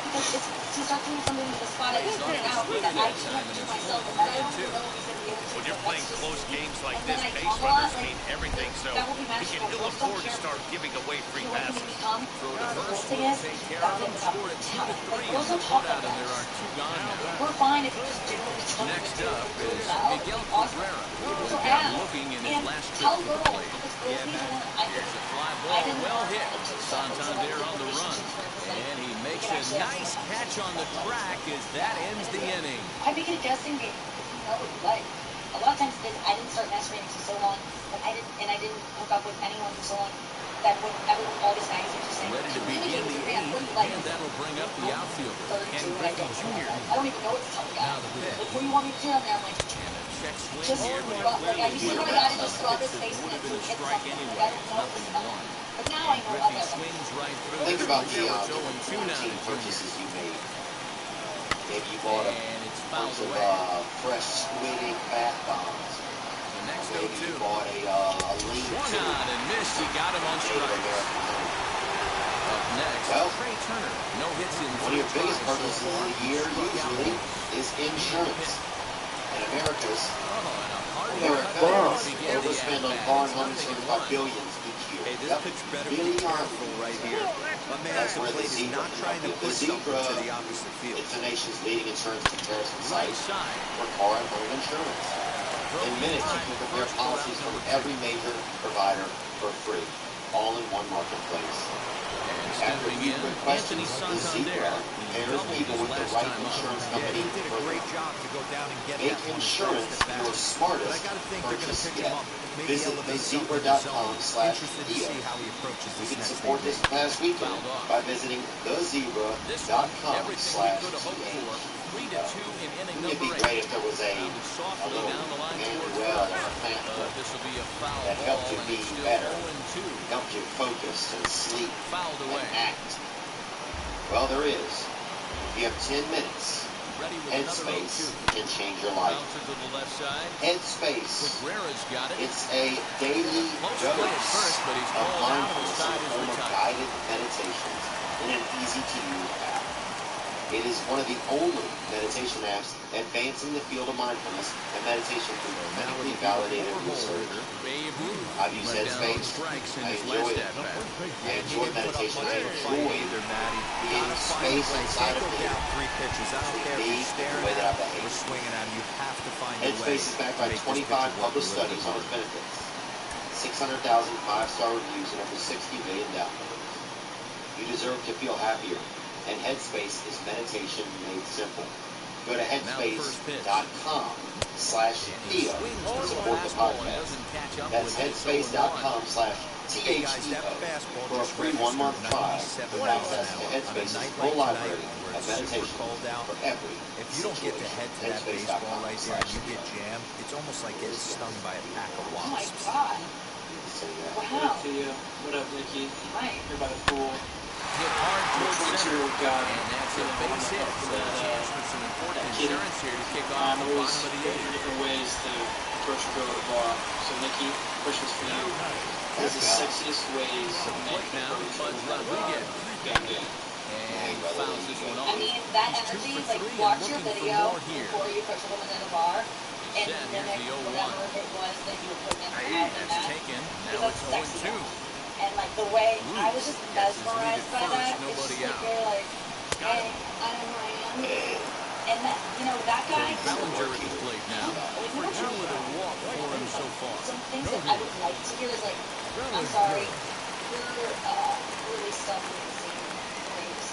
because it's to start doing something with the spot I He's just off figured the out splitter that I that time, can't and do it's myself. 1-3 And I don't too. know he's gonna be able to. When you're But playing let's close just- games like and this, then I base talk a lot, runners like, mean everything, so that will be he magical. can ill Girls don't afford to care. start giving away free You know what can passes. become? Throw to The first worst thing will is, take care that of him. will become Scored at talent. 2-3 Like, in girls the don't talk shutout, like and there that. are 2 gone now. We're fine if you just do what we tell you Next to do. up Do it is well. Miguel It's awesome. Cabrera. So Went down ask, looking in his and last trip tell to the girls, plate. because girls need to learn. Here's a fly I ball, didn't well learn hit. until Santander on the run. And he makes a nice catch on the track as that ends the inning. I make it a guessing game. You know what you like. A lot of times I didn't start masturbating for so long, but I didn't hook up with anyone for so long that when all these magazines are saying, Ready to begin the eighth, and that'll bring up the outfielder, Ken Griffey Jr. I don't even know what to tell the guy. Now the pitch. Like, what do you want me to do? And I'm like, And a check swing just here, but rub, like, I used to know I gotta just rub his pitch face that would and have it been a hit strike something. anyway. Like, I don't know Nothing this in stuff. one. But now I And know Griffey other. swings right through. Think about the It's 0-2 now 14 to Jr. purchases you made. Maybe you bought a And it's bunch fouled of away. fresh squid ink bath bombs. The next Maybe you 0-2. bought a lean Swung to on and missed. He got him on Native strike. American honey. Up next, Well, Trey Turner. No hits in One of your 3 biggest tries so purchases far. of the year usually is insurance. And America's Oh, and a hard America cut to begin the overspend on at-bat. car It's and homes nothing in by one. billions each year. Hey, this Yep. pitch better be Billion careful right here. My man at That's the where the plate is zebra not trying to comes. push The something zebra to the opposite field. It's the nation's leading insurance comparison Right site side. for car and home insurance. In minutes, you can compare policies from every major provider for free, all in one marketplace. And After stepping you in, quick Anthony questions, the Santander. zebra He pairs doubled people his with the last right time up. insurance Yeah, company he did a for great job to go down and get Make that one insurance fast at your bat. smartest But I got to think they're going to purchase pick yet. him up, maybe Visit elevate something in the zone. Interested to thezebra.com/deals. see how he approaches You this can next support game. this past weekend Fouled off. by visiting This one, everything we could have hoped thezebra.com/th. for. 3-2 in inning Wouldn't it be number 8. great if there was a Rounded softly little down the line towards Manuel first. or a plant This will be a foul that ball, helped you and be it's still better, 0-2. helped you focus and sleep Fouled and away. act? Well, there is. You have 10 minutes ready with another Headspace 0-2. can change your life. Bouncer to the left side. Headspace. Cabrera's got it. It's a daily Close play at dose first, but he's of called out of the mindfulness in side the is form of retired. guided meditations in an easy-to-use app. It is one of the only meditation apps advancing the field of mindfulness and meditation through clinically validated research. I've used Headspace. I enjoy it. I enjoy meditation. I enjoy being in space inside of me to be the way that I behave. Headspace is backed by 25 published studies on its benefits, 600,000 5-star reviews, and over 60 million downloads. You deserve to feel happier, and Headspace is meditation made simple. Go to headspace.com/Theo to support the podcast. That's headspace.com/THEO for a free 1-month trial with access to Headspace's full library of meditation for every If you don't get to head to that baseball right there and you get jammed, it's almost like getting stung by a pack of Oh my wasps. god. Wow. What up, Nikki? Hi. You're by the pool. Hit hard towards center. 22-year-old guy. And that's a base hit. So a chance for some important insurance here to kick off the There's bottom of the 8th. different ways to approach a girl at a bar. So, Nikki, questions for you. What is the sexiest ways to Right now, Bud Rodriguez. Bang, bang. And fouls this one I off. mean, that energy, like, watch your video before you approach a woman in a bar and Set, mimic here's the 0-1. whatever it was that you were putting in Hey, out in that's that. taken. Because Now that's it's sexy 0-2. enough. And, like, the way I was just mesmerized by First, that. It's nobody just like, out. you're like, hey, I know who I am. And that, you know, that guy. Bellinger at the plate now. Fortuitous walk for him so far. Some things that I would like to hear is like, I'm sorry, you're really stuck in the same place.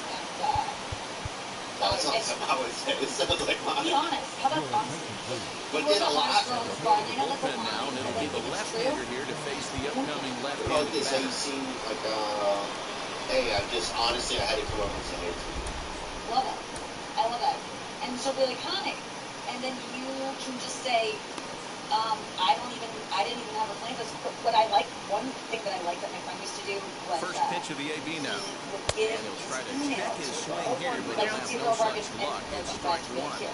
That's not something I would say. It sounds like mine. Be honest. How about honesty? But He was then a a lot. hottest girl in the squad. You know that's a Bullpen now, line. and it'll be the left-hander here to face the upcoming Well, left-handed they say you batter. seem like, hey, I just, honestly, I had to come over and say hey to you. Love it. I love that. And she'll be like, hi. And then you can just say, I didn't even have a plan for this. But what I like, one thing that I like that my friend used to do was, First pitch of the AB now. he would give And he'll try to his check his swing here, but like, he'll let's see have if no it'll work such and- luck. and It's back strike to back one. here.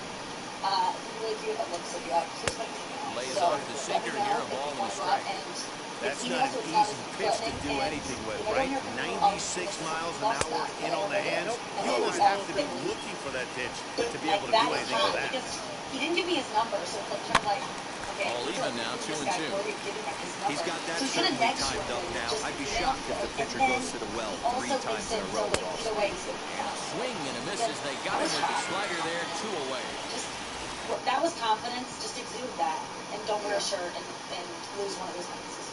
Really cute. That looks so good. Here's my email. Lays So, off the let sinker me know here, a if ball you and a want strike. that, and That's if not you an also easy not as pitch to threatening do and anything with, if I right? don't hear from you, 96 I'll miles an lost hour that. in on the hands. You almost have to be looking for that pitch to be able to do anything with that. Because he didn't give me his number, so it's like kind of like, okay, All even now, 2-2. He's got that so certainly next timed year, up now. just I'd be email shocked if the him, pitcher and goes then to the well he also 3 leaves times in it a so, row with like, Austin. either way, he's good. Swing and a miss as they got him with the slider there, 2 away. Just, that was confidence. Just exude that, and don't wear a shirt and lose one of those matches.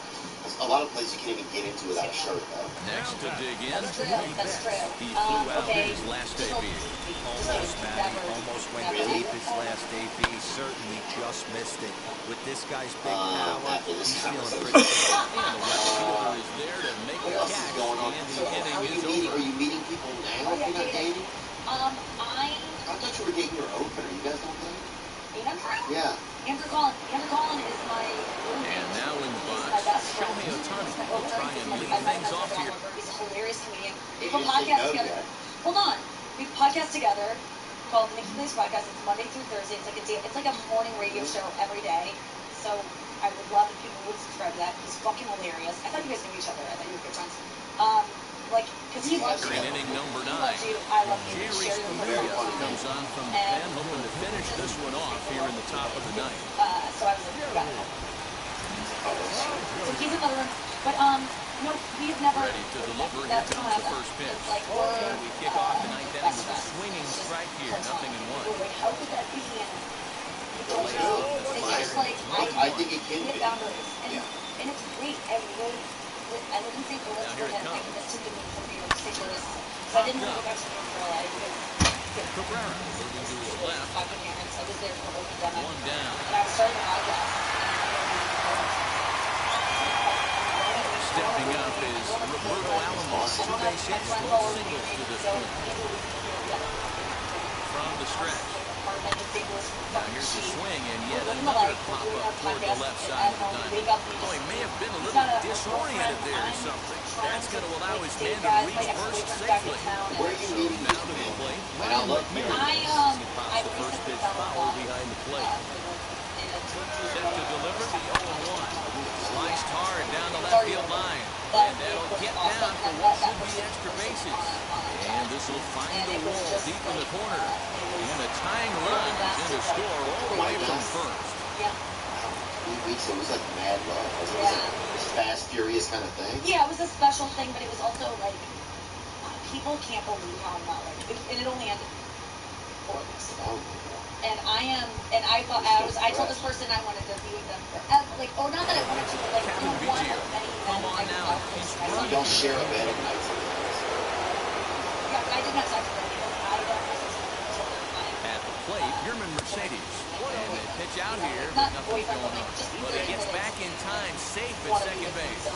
A lot of places you can't even get into without a shirt, though. Next to dig in. That's true. That's true. He flew out Okay. his last Just AB. Almost, Matty. Almost went deep his last AB. Certainly just missed it. With this guy's big power, After this he's feeling conversation. pretty good. And the left fielder is there to make What the else is catch, going on? and So, the how are inning you is meeting? over. Are you meeting people now if you're not dating? I I thought you were dating your opener. You guys don't date? Andrew. Yeah. Andrew Collin is my roommate. And now in the He's box, my best friend. Shohei Ohtani He's my will opener. try He's and my lead best things friend off from here. Denver. He's a hilarious comedian. We You put didn't say podcasts no together. yet. Hold on. We podcast together called Nikki Plays Podcast. It's Monday through Thursday. It's like a morning radio show every day. So I would love if people would subscribe to that. He's fucking hilarious. I thought you guys knew each other. I thought you were good friends. Because he loves you. In inning number He 9, loves you. I love you. Jerry Share your Scalia program. comes on from the pen, hoping to finish this one off here in the top of the ninth. So I was like, you got it. So he's in another room. But, no, we've never. Ready to deliver. Here That's comes not the first pitch. It's like And we kick off the ninth inning with a best swinging friends. strike here, It's just nothing in one. Wait, how could that be? It's just like, I think it can we have be. boundaries. Yeah. And it's great. I live in St. Louis. Now here it and comes. that's something from New York, St. Louis. So I didn't want to go back to New York for a while. Cabrera moving to his left. I was there for open demo. One down. And I was starting the podcast. Stepping up is Roberto Alomar. 2 base hits, 12 singles to this point. From the stretch. Now here's the swing, and yet another pop-up toward the left side of the diamond. Oh, he may have been a little disoriented there or something. That's going to allow his man to reach first safely. Where are you meeting Now this to the man? plate. And I love hearing this. I foul behind the plate. Set to deliver the 0-1. Sliced hard down the left field line. And that'll get down for what should be extra bases. And this will find the wall deep in the corner. And a tying run is in to score all the way from first. Weeks, it was like Mad Love. Was it Fast, Furious kind of thing? Yeah, it was a special thing, but it was also like, people can't believe how not like, and it only ended 4 weeks ago. And I told this person I wanted to be with them forever. Like, or not that I wanted to, but like, one of many men I You don't share a bed at night. Yeah, but I didn't have sex with anyone. I don't have sex with anyone. At the plate, Yerman Mercedes. And they pitch out here, but nothing's going on. But it gets back in time, safe at second base.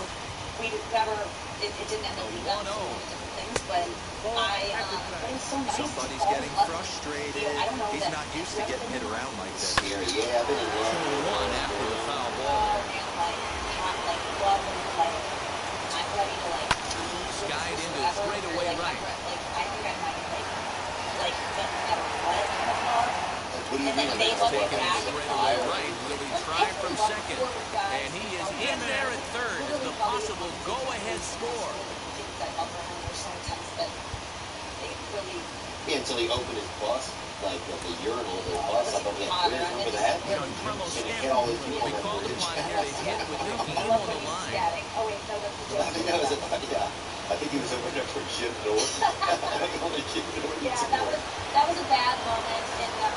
We never, it didn't end up being that different things, but it was so nice. Somebody's getting frustrated. He's not used to getting hit around like this. Yeah, I've been in love. 2-1 after the foul ball. I'm ready to skied into straightaway right. I think I might been better what kind of car. What do you mean? They look Taking back. it straightaway right. Will he try from second? And he is in there at third as the possible go-ahead score. Yeah, until he opened his bus, like the urinal of his bus. I thought he had bridge. Remember that? Carlos And he hit all these Stanton people will be on called the bridge. upon here to hit with the game on the line. I think that was I think he was opening up for Jim Norton. Yeah, that was a bad moment in the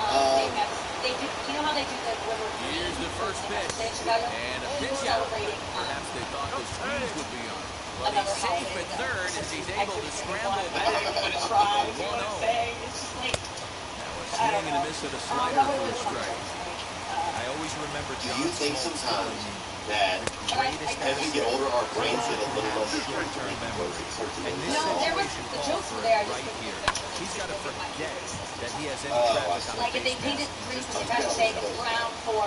they do, you know how they do the river. Here's the first pitch. And a pitch out. Perhaps they thought the squeeze would be on. But he's safe at third as he's able to scramble back. 1-0. Now a swing and a miss at a slider for a strike. I always remember Do you think sometimes that as we get older, our brains get a little less short to make those And this No, there was situation the calls jokes for were it there. I right just here. couldn't He's got to forget that he has any Oh, traffic on the like if they base painted path. green for traffic, say brown for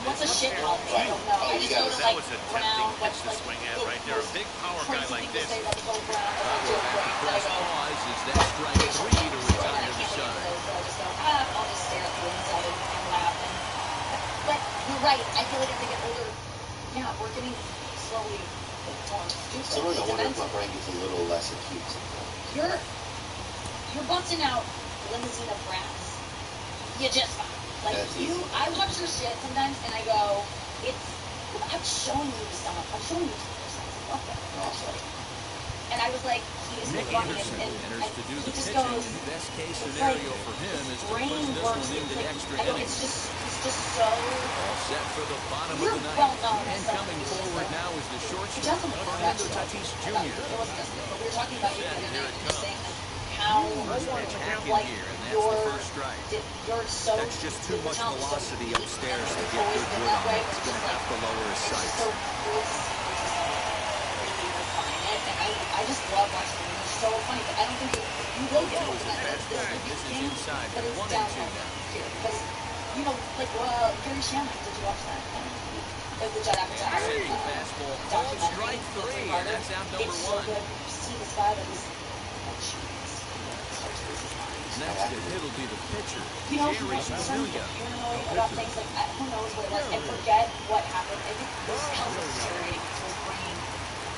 what's a shit color? I don't know. I just go to That like was a brown, tempting what's pitch to like swing at right there. A big power guy crazy like people this. say let's go brown. We'll have to press pause as that strike 3 to retire the side. I'll just go, I'll just stare at the inside and laugh. But you're right. I feel like as they get older, yeah, we're getting slowly more stupid. Sometimes I wonder if demented. my brain gets a little less acute sometimes. You're busting out limousine of brass. You just fine. Like That's you, easy. I watch your shit sometimes and I go, I'm showing you stuff. I'm showing you stuff. Love that. Actually. And I was like, he is Nick funny Anderson and enters to do he the just pitching. goes, Best case it's scenario like for him is to brain push this works. one into Like, extra I go, innings. it's just so. All set for the bottom of You're the well ninth. known. And coming forward now is the shortstop, Justin Fernando Tatis Jr. It wasn't just me, but we were talking about you the other Here night it and you're comes. saying how Pitch hacking like here, and that's the first strike. you're so. That's just too much velocity upstairs to get good wood on it. It's going to have to lower his sights. So I just love watching him. It's so funny, but I don't think you will get over that. This is inside. But it's 1-2 down now. because like Gary Shandling. Did you watch that? The Judd Apatow. Sitting fastball called strike 3, and that's out number It's so 1. good. You see this guy that is. Next to it'll be the pitcher, You know, Jerry he's Familia. paranoid about things like who knows what it was, and forget what happened. I think this health is deteriorating to his brain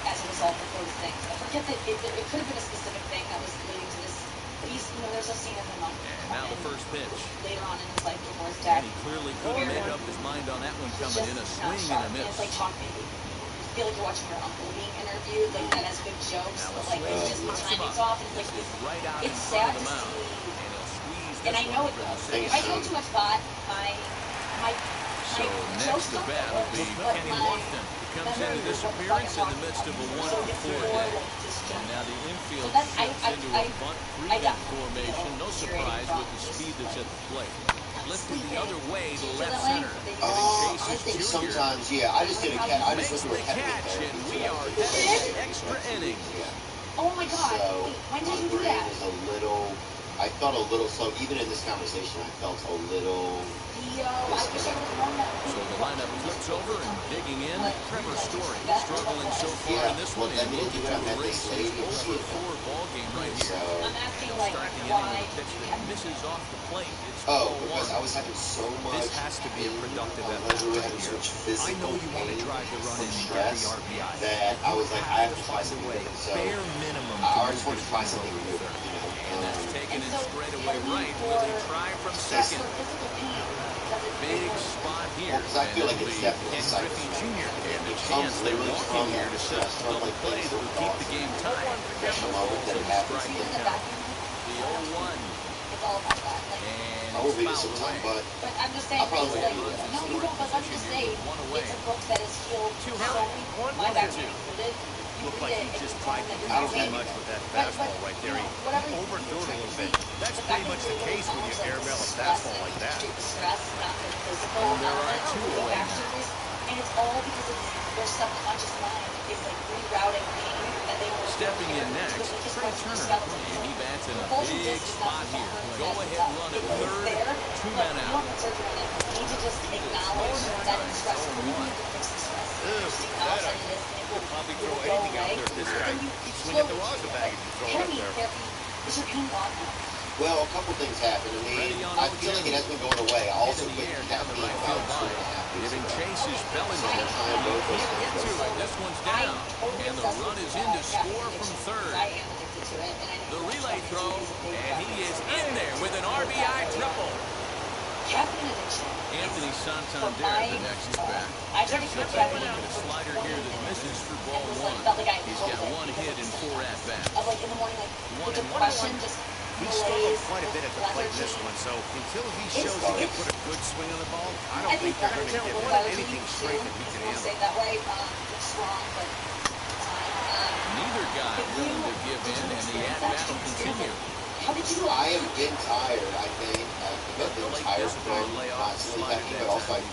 as a result of those things. I forget that it could have been a specific thing that was leading to this. But he's, there's a scene of him on. And now the first pitch. Later on in his life before his dad. And he clearly couldn't make up his mind on that one coming in. A swing and a miss. It's like talking. You feel like you're watching your uncle being interviewed, like that has good jokes, but like it's just the timing's off, and it's like Right out in it's front sad of to the mound. see. And he'll squeeze And I this know one it for the does. save. If I throw too much thought, my So jokes next to don't bat go will be well, Kenny but Lofton, who comes into this appearance in the midst of a 1-for-4 day. And now the infield So that's- shifts into a bunt I three-man got formation. No surprise with the speed that's at the plate. Lifted the other way to left center. I Chases think Jr. sometimes, yeah. I just did a catch. I just Makes went the through a heavy catch, and therapy. we are headed to extra innings. Yeah. Oh my god! So Wait, when my did you do brain that? is a little. I felt a little slow. Even in this conversation, I felt a little. So the lineup flips over and digging in. Trevor Story struggling so far in this one. And looking to erase his 0-for-4 ball game right here. He'll start the inning with a pitch that misses off the plate. It's because I was having so much. This has to be a productive effort right here. I know you want to drive the run in and get the RBI. That I was like, I have to try something away. different. So Bare minimum. I just want to try something new. And that's taking it straight away right with a try from second. Big spot here. Because I feel like it's definitely Ken Griffey Jr. and the chance they walk in here to set up double plays that will keep the game tied. The 0-1. And it's fouled away. But I'm just saying, no, you won't, but let me just say, it's a book that is healed so my background included. Looked like he just tried to do too much with that fastball right there. He overthrew it a little bit. That's pretty much the case when you airmail a fastball like that. And there are two away now. And it's all because of their subconscious mind is like rerouting pain that they were stepping in next, Trey Turner. And he bats in a big spot here. Go ahead run at third, 2 men out. You need to just acknowledge that it's stressful. You need to fix the stress. He'll probably throw anything out there if this guy swing at the rosin bag if you throw it up there. Is your pain gone now? Well, a couple things happened. I mean, I feel like it has been going away. I also put caffeine about 2.5 weeks Giving ago. chases Bellinger. Both those Can't things get to it. This one's down. And the run is in to score from third. The relay throw, and he is in there with an RBI triple. Caffeine addiction. Anthony Santander, the next is back. I tried to keep caffeine A slider here that misses for ball one. He's got 1 hit and 4 at-bats. Of like in the morning, like the depression just He struggled quite a bit at the plate in this one, so until he shows he can put a good swing on the ball, I don't think they're going to give him anything straight that he can handle. Say that way, strong, but Neither guy willing to give in, and the at-bat will continue. how did you? I have been tired, I think. I've been tired from constantly having, but also I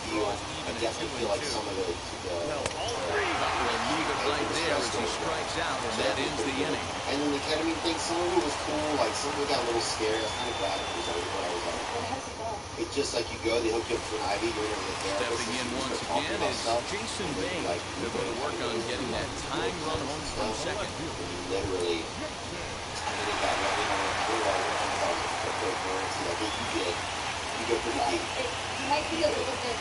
definitely feel like some of the Will leave it right there as he strikes out, and that ends the inning. and then the ketamine thing, some of it was cool, like some of it got a little scary. I was kind of glad it was over, but I was like, it's just like you go, they hook you up to an IV, you're in the therapist. Stepping in once again is Jason Bain. They're going to work on getting that time run home from second. Literally, you go pretty deep. It might be a little bit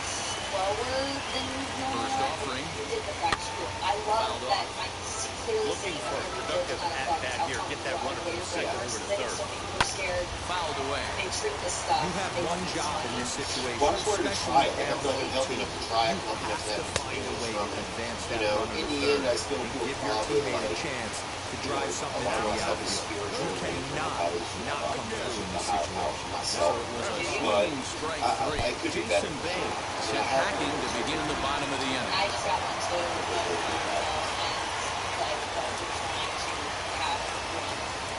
slower than normal. First offering. You did the back scoop. I love that. I see clearly Looking for a productive at-bat here. Get that runner from second over to third. So many people are scared. Fouled away. They treat this stuff. You have one job in this situation. Well, I just wanted to try it. I feel like I'm especially healthy enough to try it. you have to find a way to advance that You know, runner in to the third end, I still and feel give your probably teammate a like, chance to drive something a lot into of the myself is outfield. spiritual. You cannot not come through in this situation. Myself. It was a But swinging strike three. I could be better. Jason Bain set packing to begin the bottom of the inning. I just got one too. Like, trying to have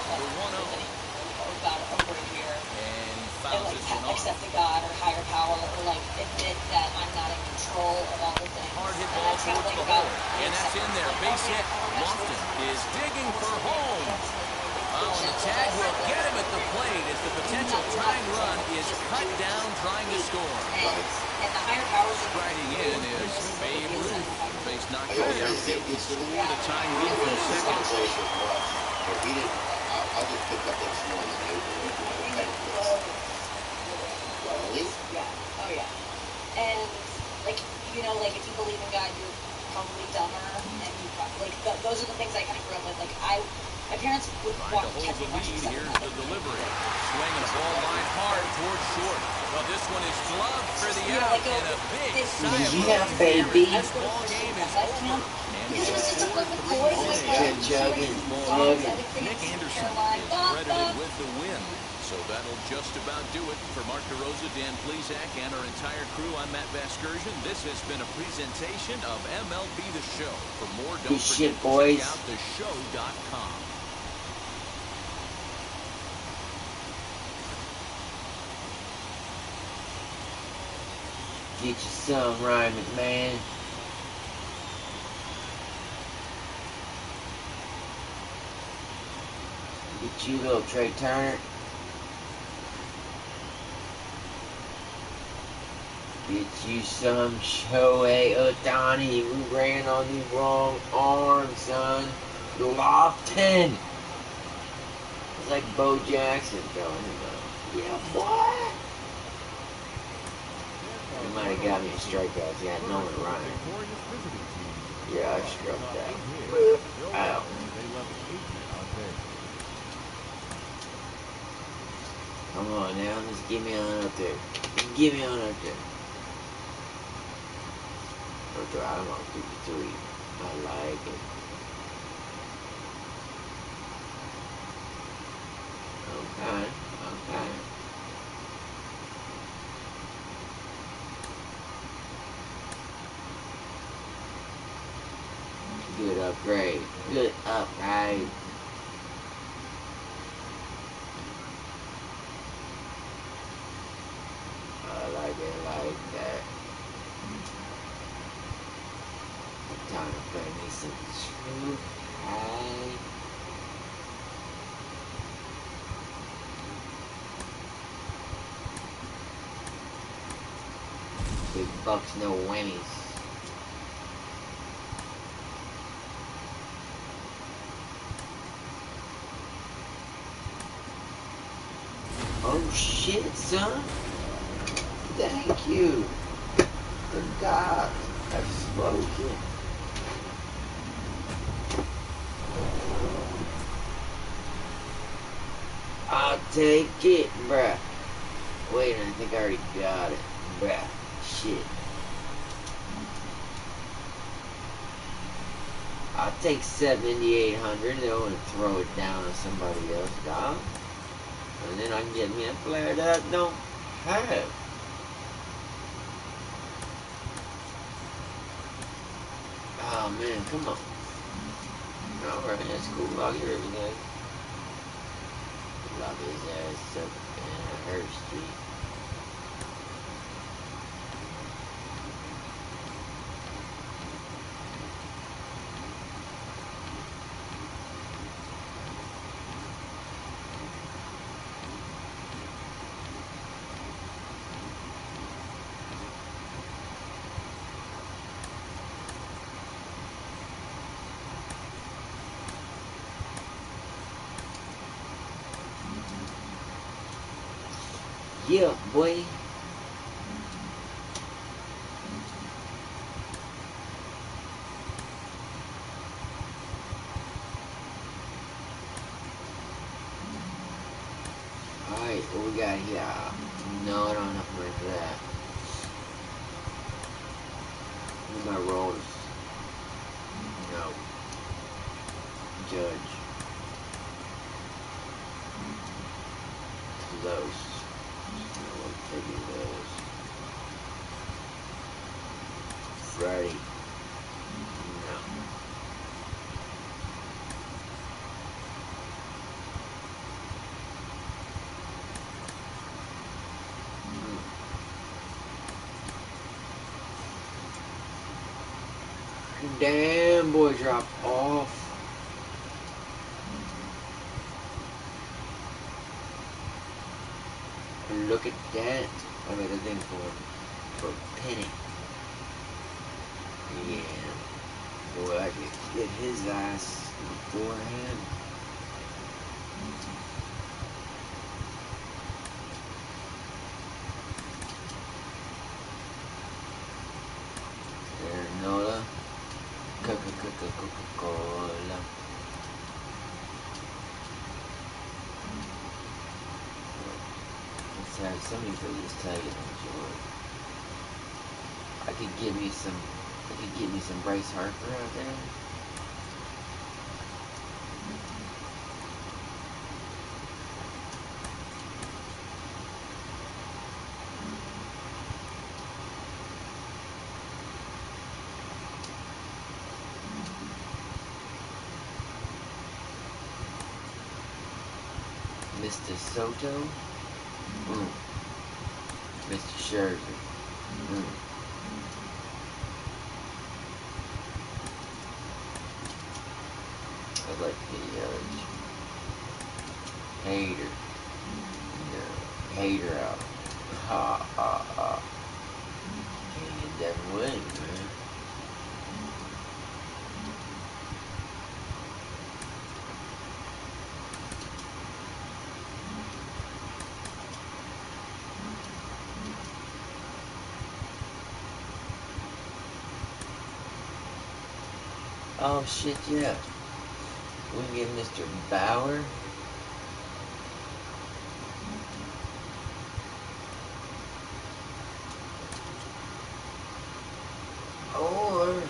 The 1-0. about over a year. And And fouls like this one off. accept the God or higher power or like admit that I'm not in control of all the things. Hard hit And ball that's kind of towards like the hole. about And that's in there. Base hit. Lofton is digging for home. Oh, and the tag will get him at the plate as the potential tying run is cut down trying to score. And the higher powers Striding in is Babe Ruth. Base knocked I out. it's Scored a tying run from second. But we didn't. I just picked up this more than they did. Really? Yeah. Oh yeah. And like like if you believe in God, you're probably dumber, and you probably, like those are the things I kind of grew up with. Like my parents would Trying walk to hold catch the me watching lead. Here's something. the delivery. Swinging a ball line hard towards short. Well, this one is gloved for the out, and a big sigh of relief. baby. This ball game is over. And Because it was such a perfect three voice. points. Like, Chugging, Nick Anderson is credited with the win. So that'll just about do it. For Mark DeRosa, Dan Plesac, and our entire crew, I'm Matt Vasgersian. This has been a presentation of MLB The Show. For more, don't Good forget shit, to boys. check out theshow.com. Get your son right, McMahon. Get you, little Trey Turner. Get you some Shohei Ohtani who ran on the wrong arm, son. Lofton. It's like Bo Jackson throwing him out. Yeah, boy. He might have got me a strikeout. He had Nolan Ryan. Yeah, I struck that. Ow. Come on now, just get me on up there. Get me on up there. I'm on 53. I like it. Okay, okay. Good upgrade. Good upgrade. I like it like that. Time to play me some true high. Big bucks, no whammies. Oh shit, son. Thank you. The gods have spoken. I'll take it, bruh. Wait, I think I already got it. Bruh. Shit. I'll take 7,800. They want to throw it down to somebody else, dog. And then I can get me a player that I don't have. Oh man, come on. Alright, that's cool. I'll hear everything. Lock his ass up in her street. Yeah, boy. Alright, what we got here? No, I don't have enough money for that. What are my rolls? No. Judge. Close. No, taking those. Friday. No. Damn, boy, drop off. Look at that. I got a thing for a penny. Yeah. Boy, I could get his ass beforehand. Granola. Coca-Cola. Let's have somebody for this Tiger enjoy. I could get me some Bryce Harper out there. Mr. Soto. Mr. Scherzer. I'd like the Hater. No. Hater out. Ha ha ha. Devin Williams, man. Oh shit, yeah. We can get Mr. Bauer. Or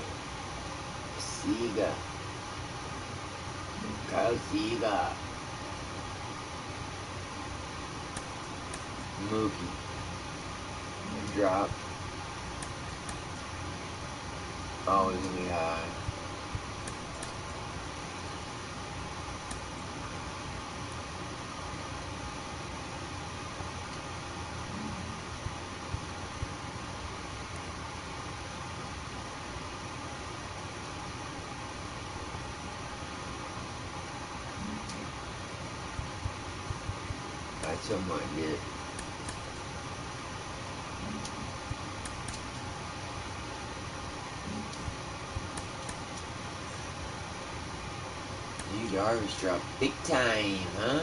Sega. Kyle Sega. Mookie. Drop. Oh, he's gonna be high. That's what I might get. Yu Darvish dropped big time, huh?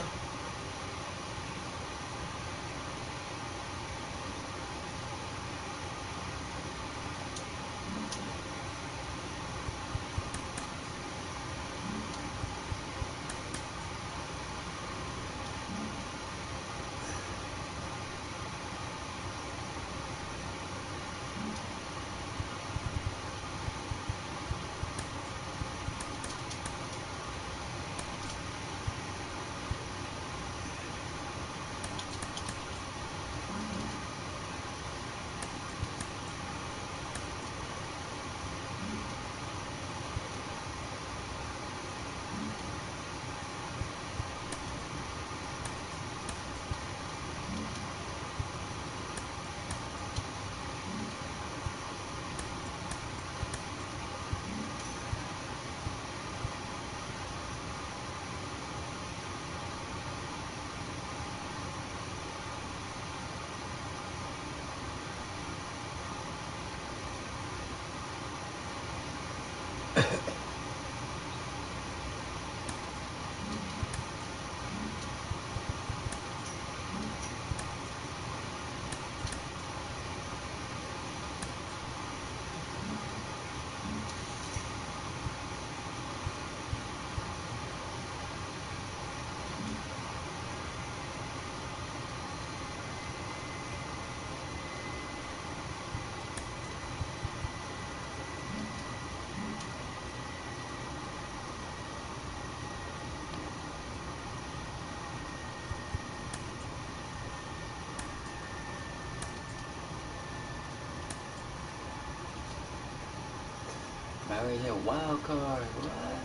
Barry hit a wild card. What?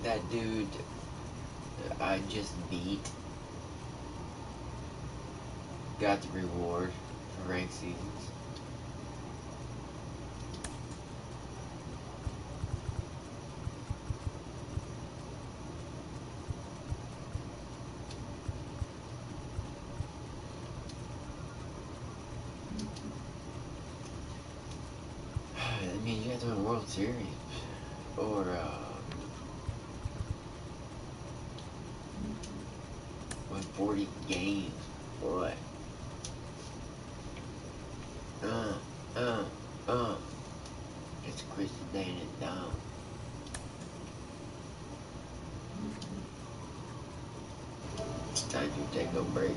That dude I just beat got the reward for ranked seasons. That means you have to win World Series or win 40 games. Boy. It's Chris laying it down. It's time to take a break.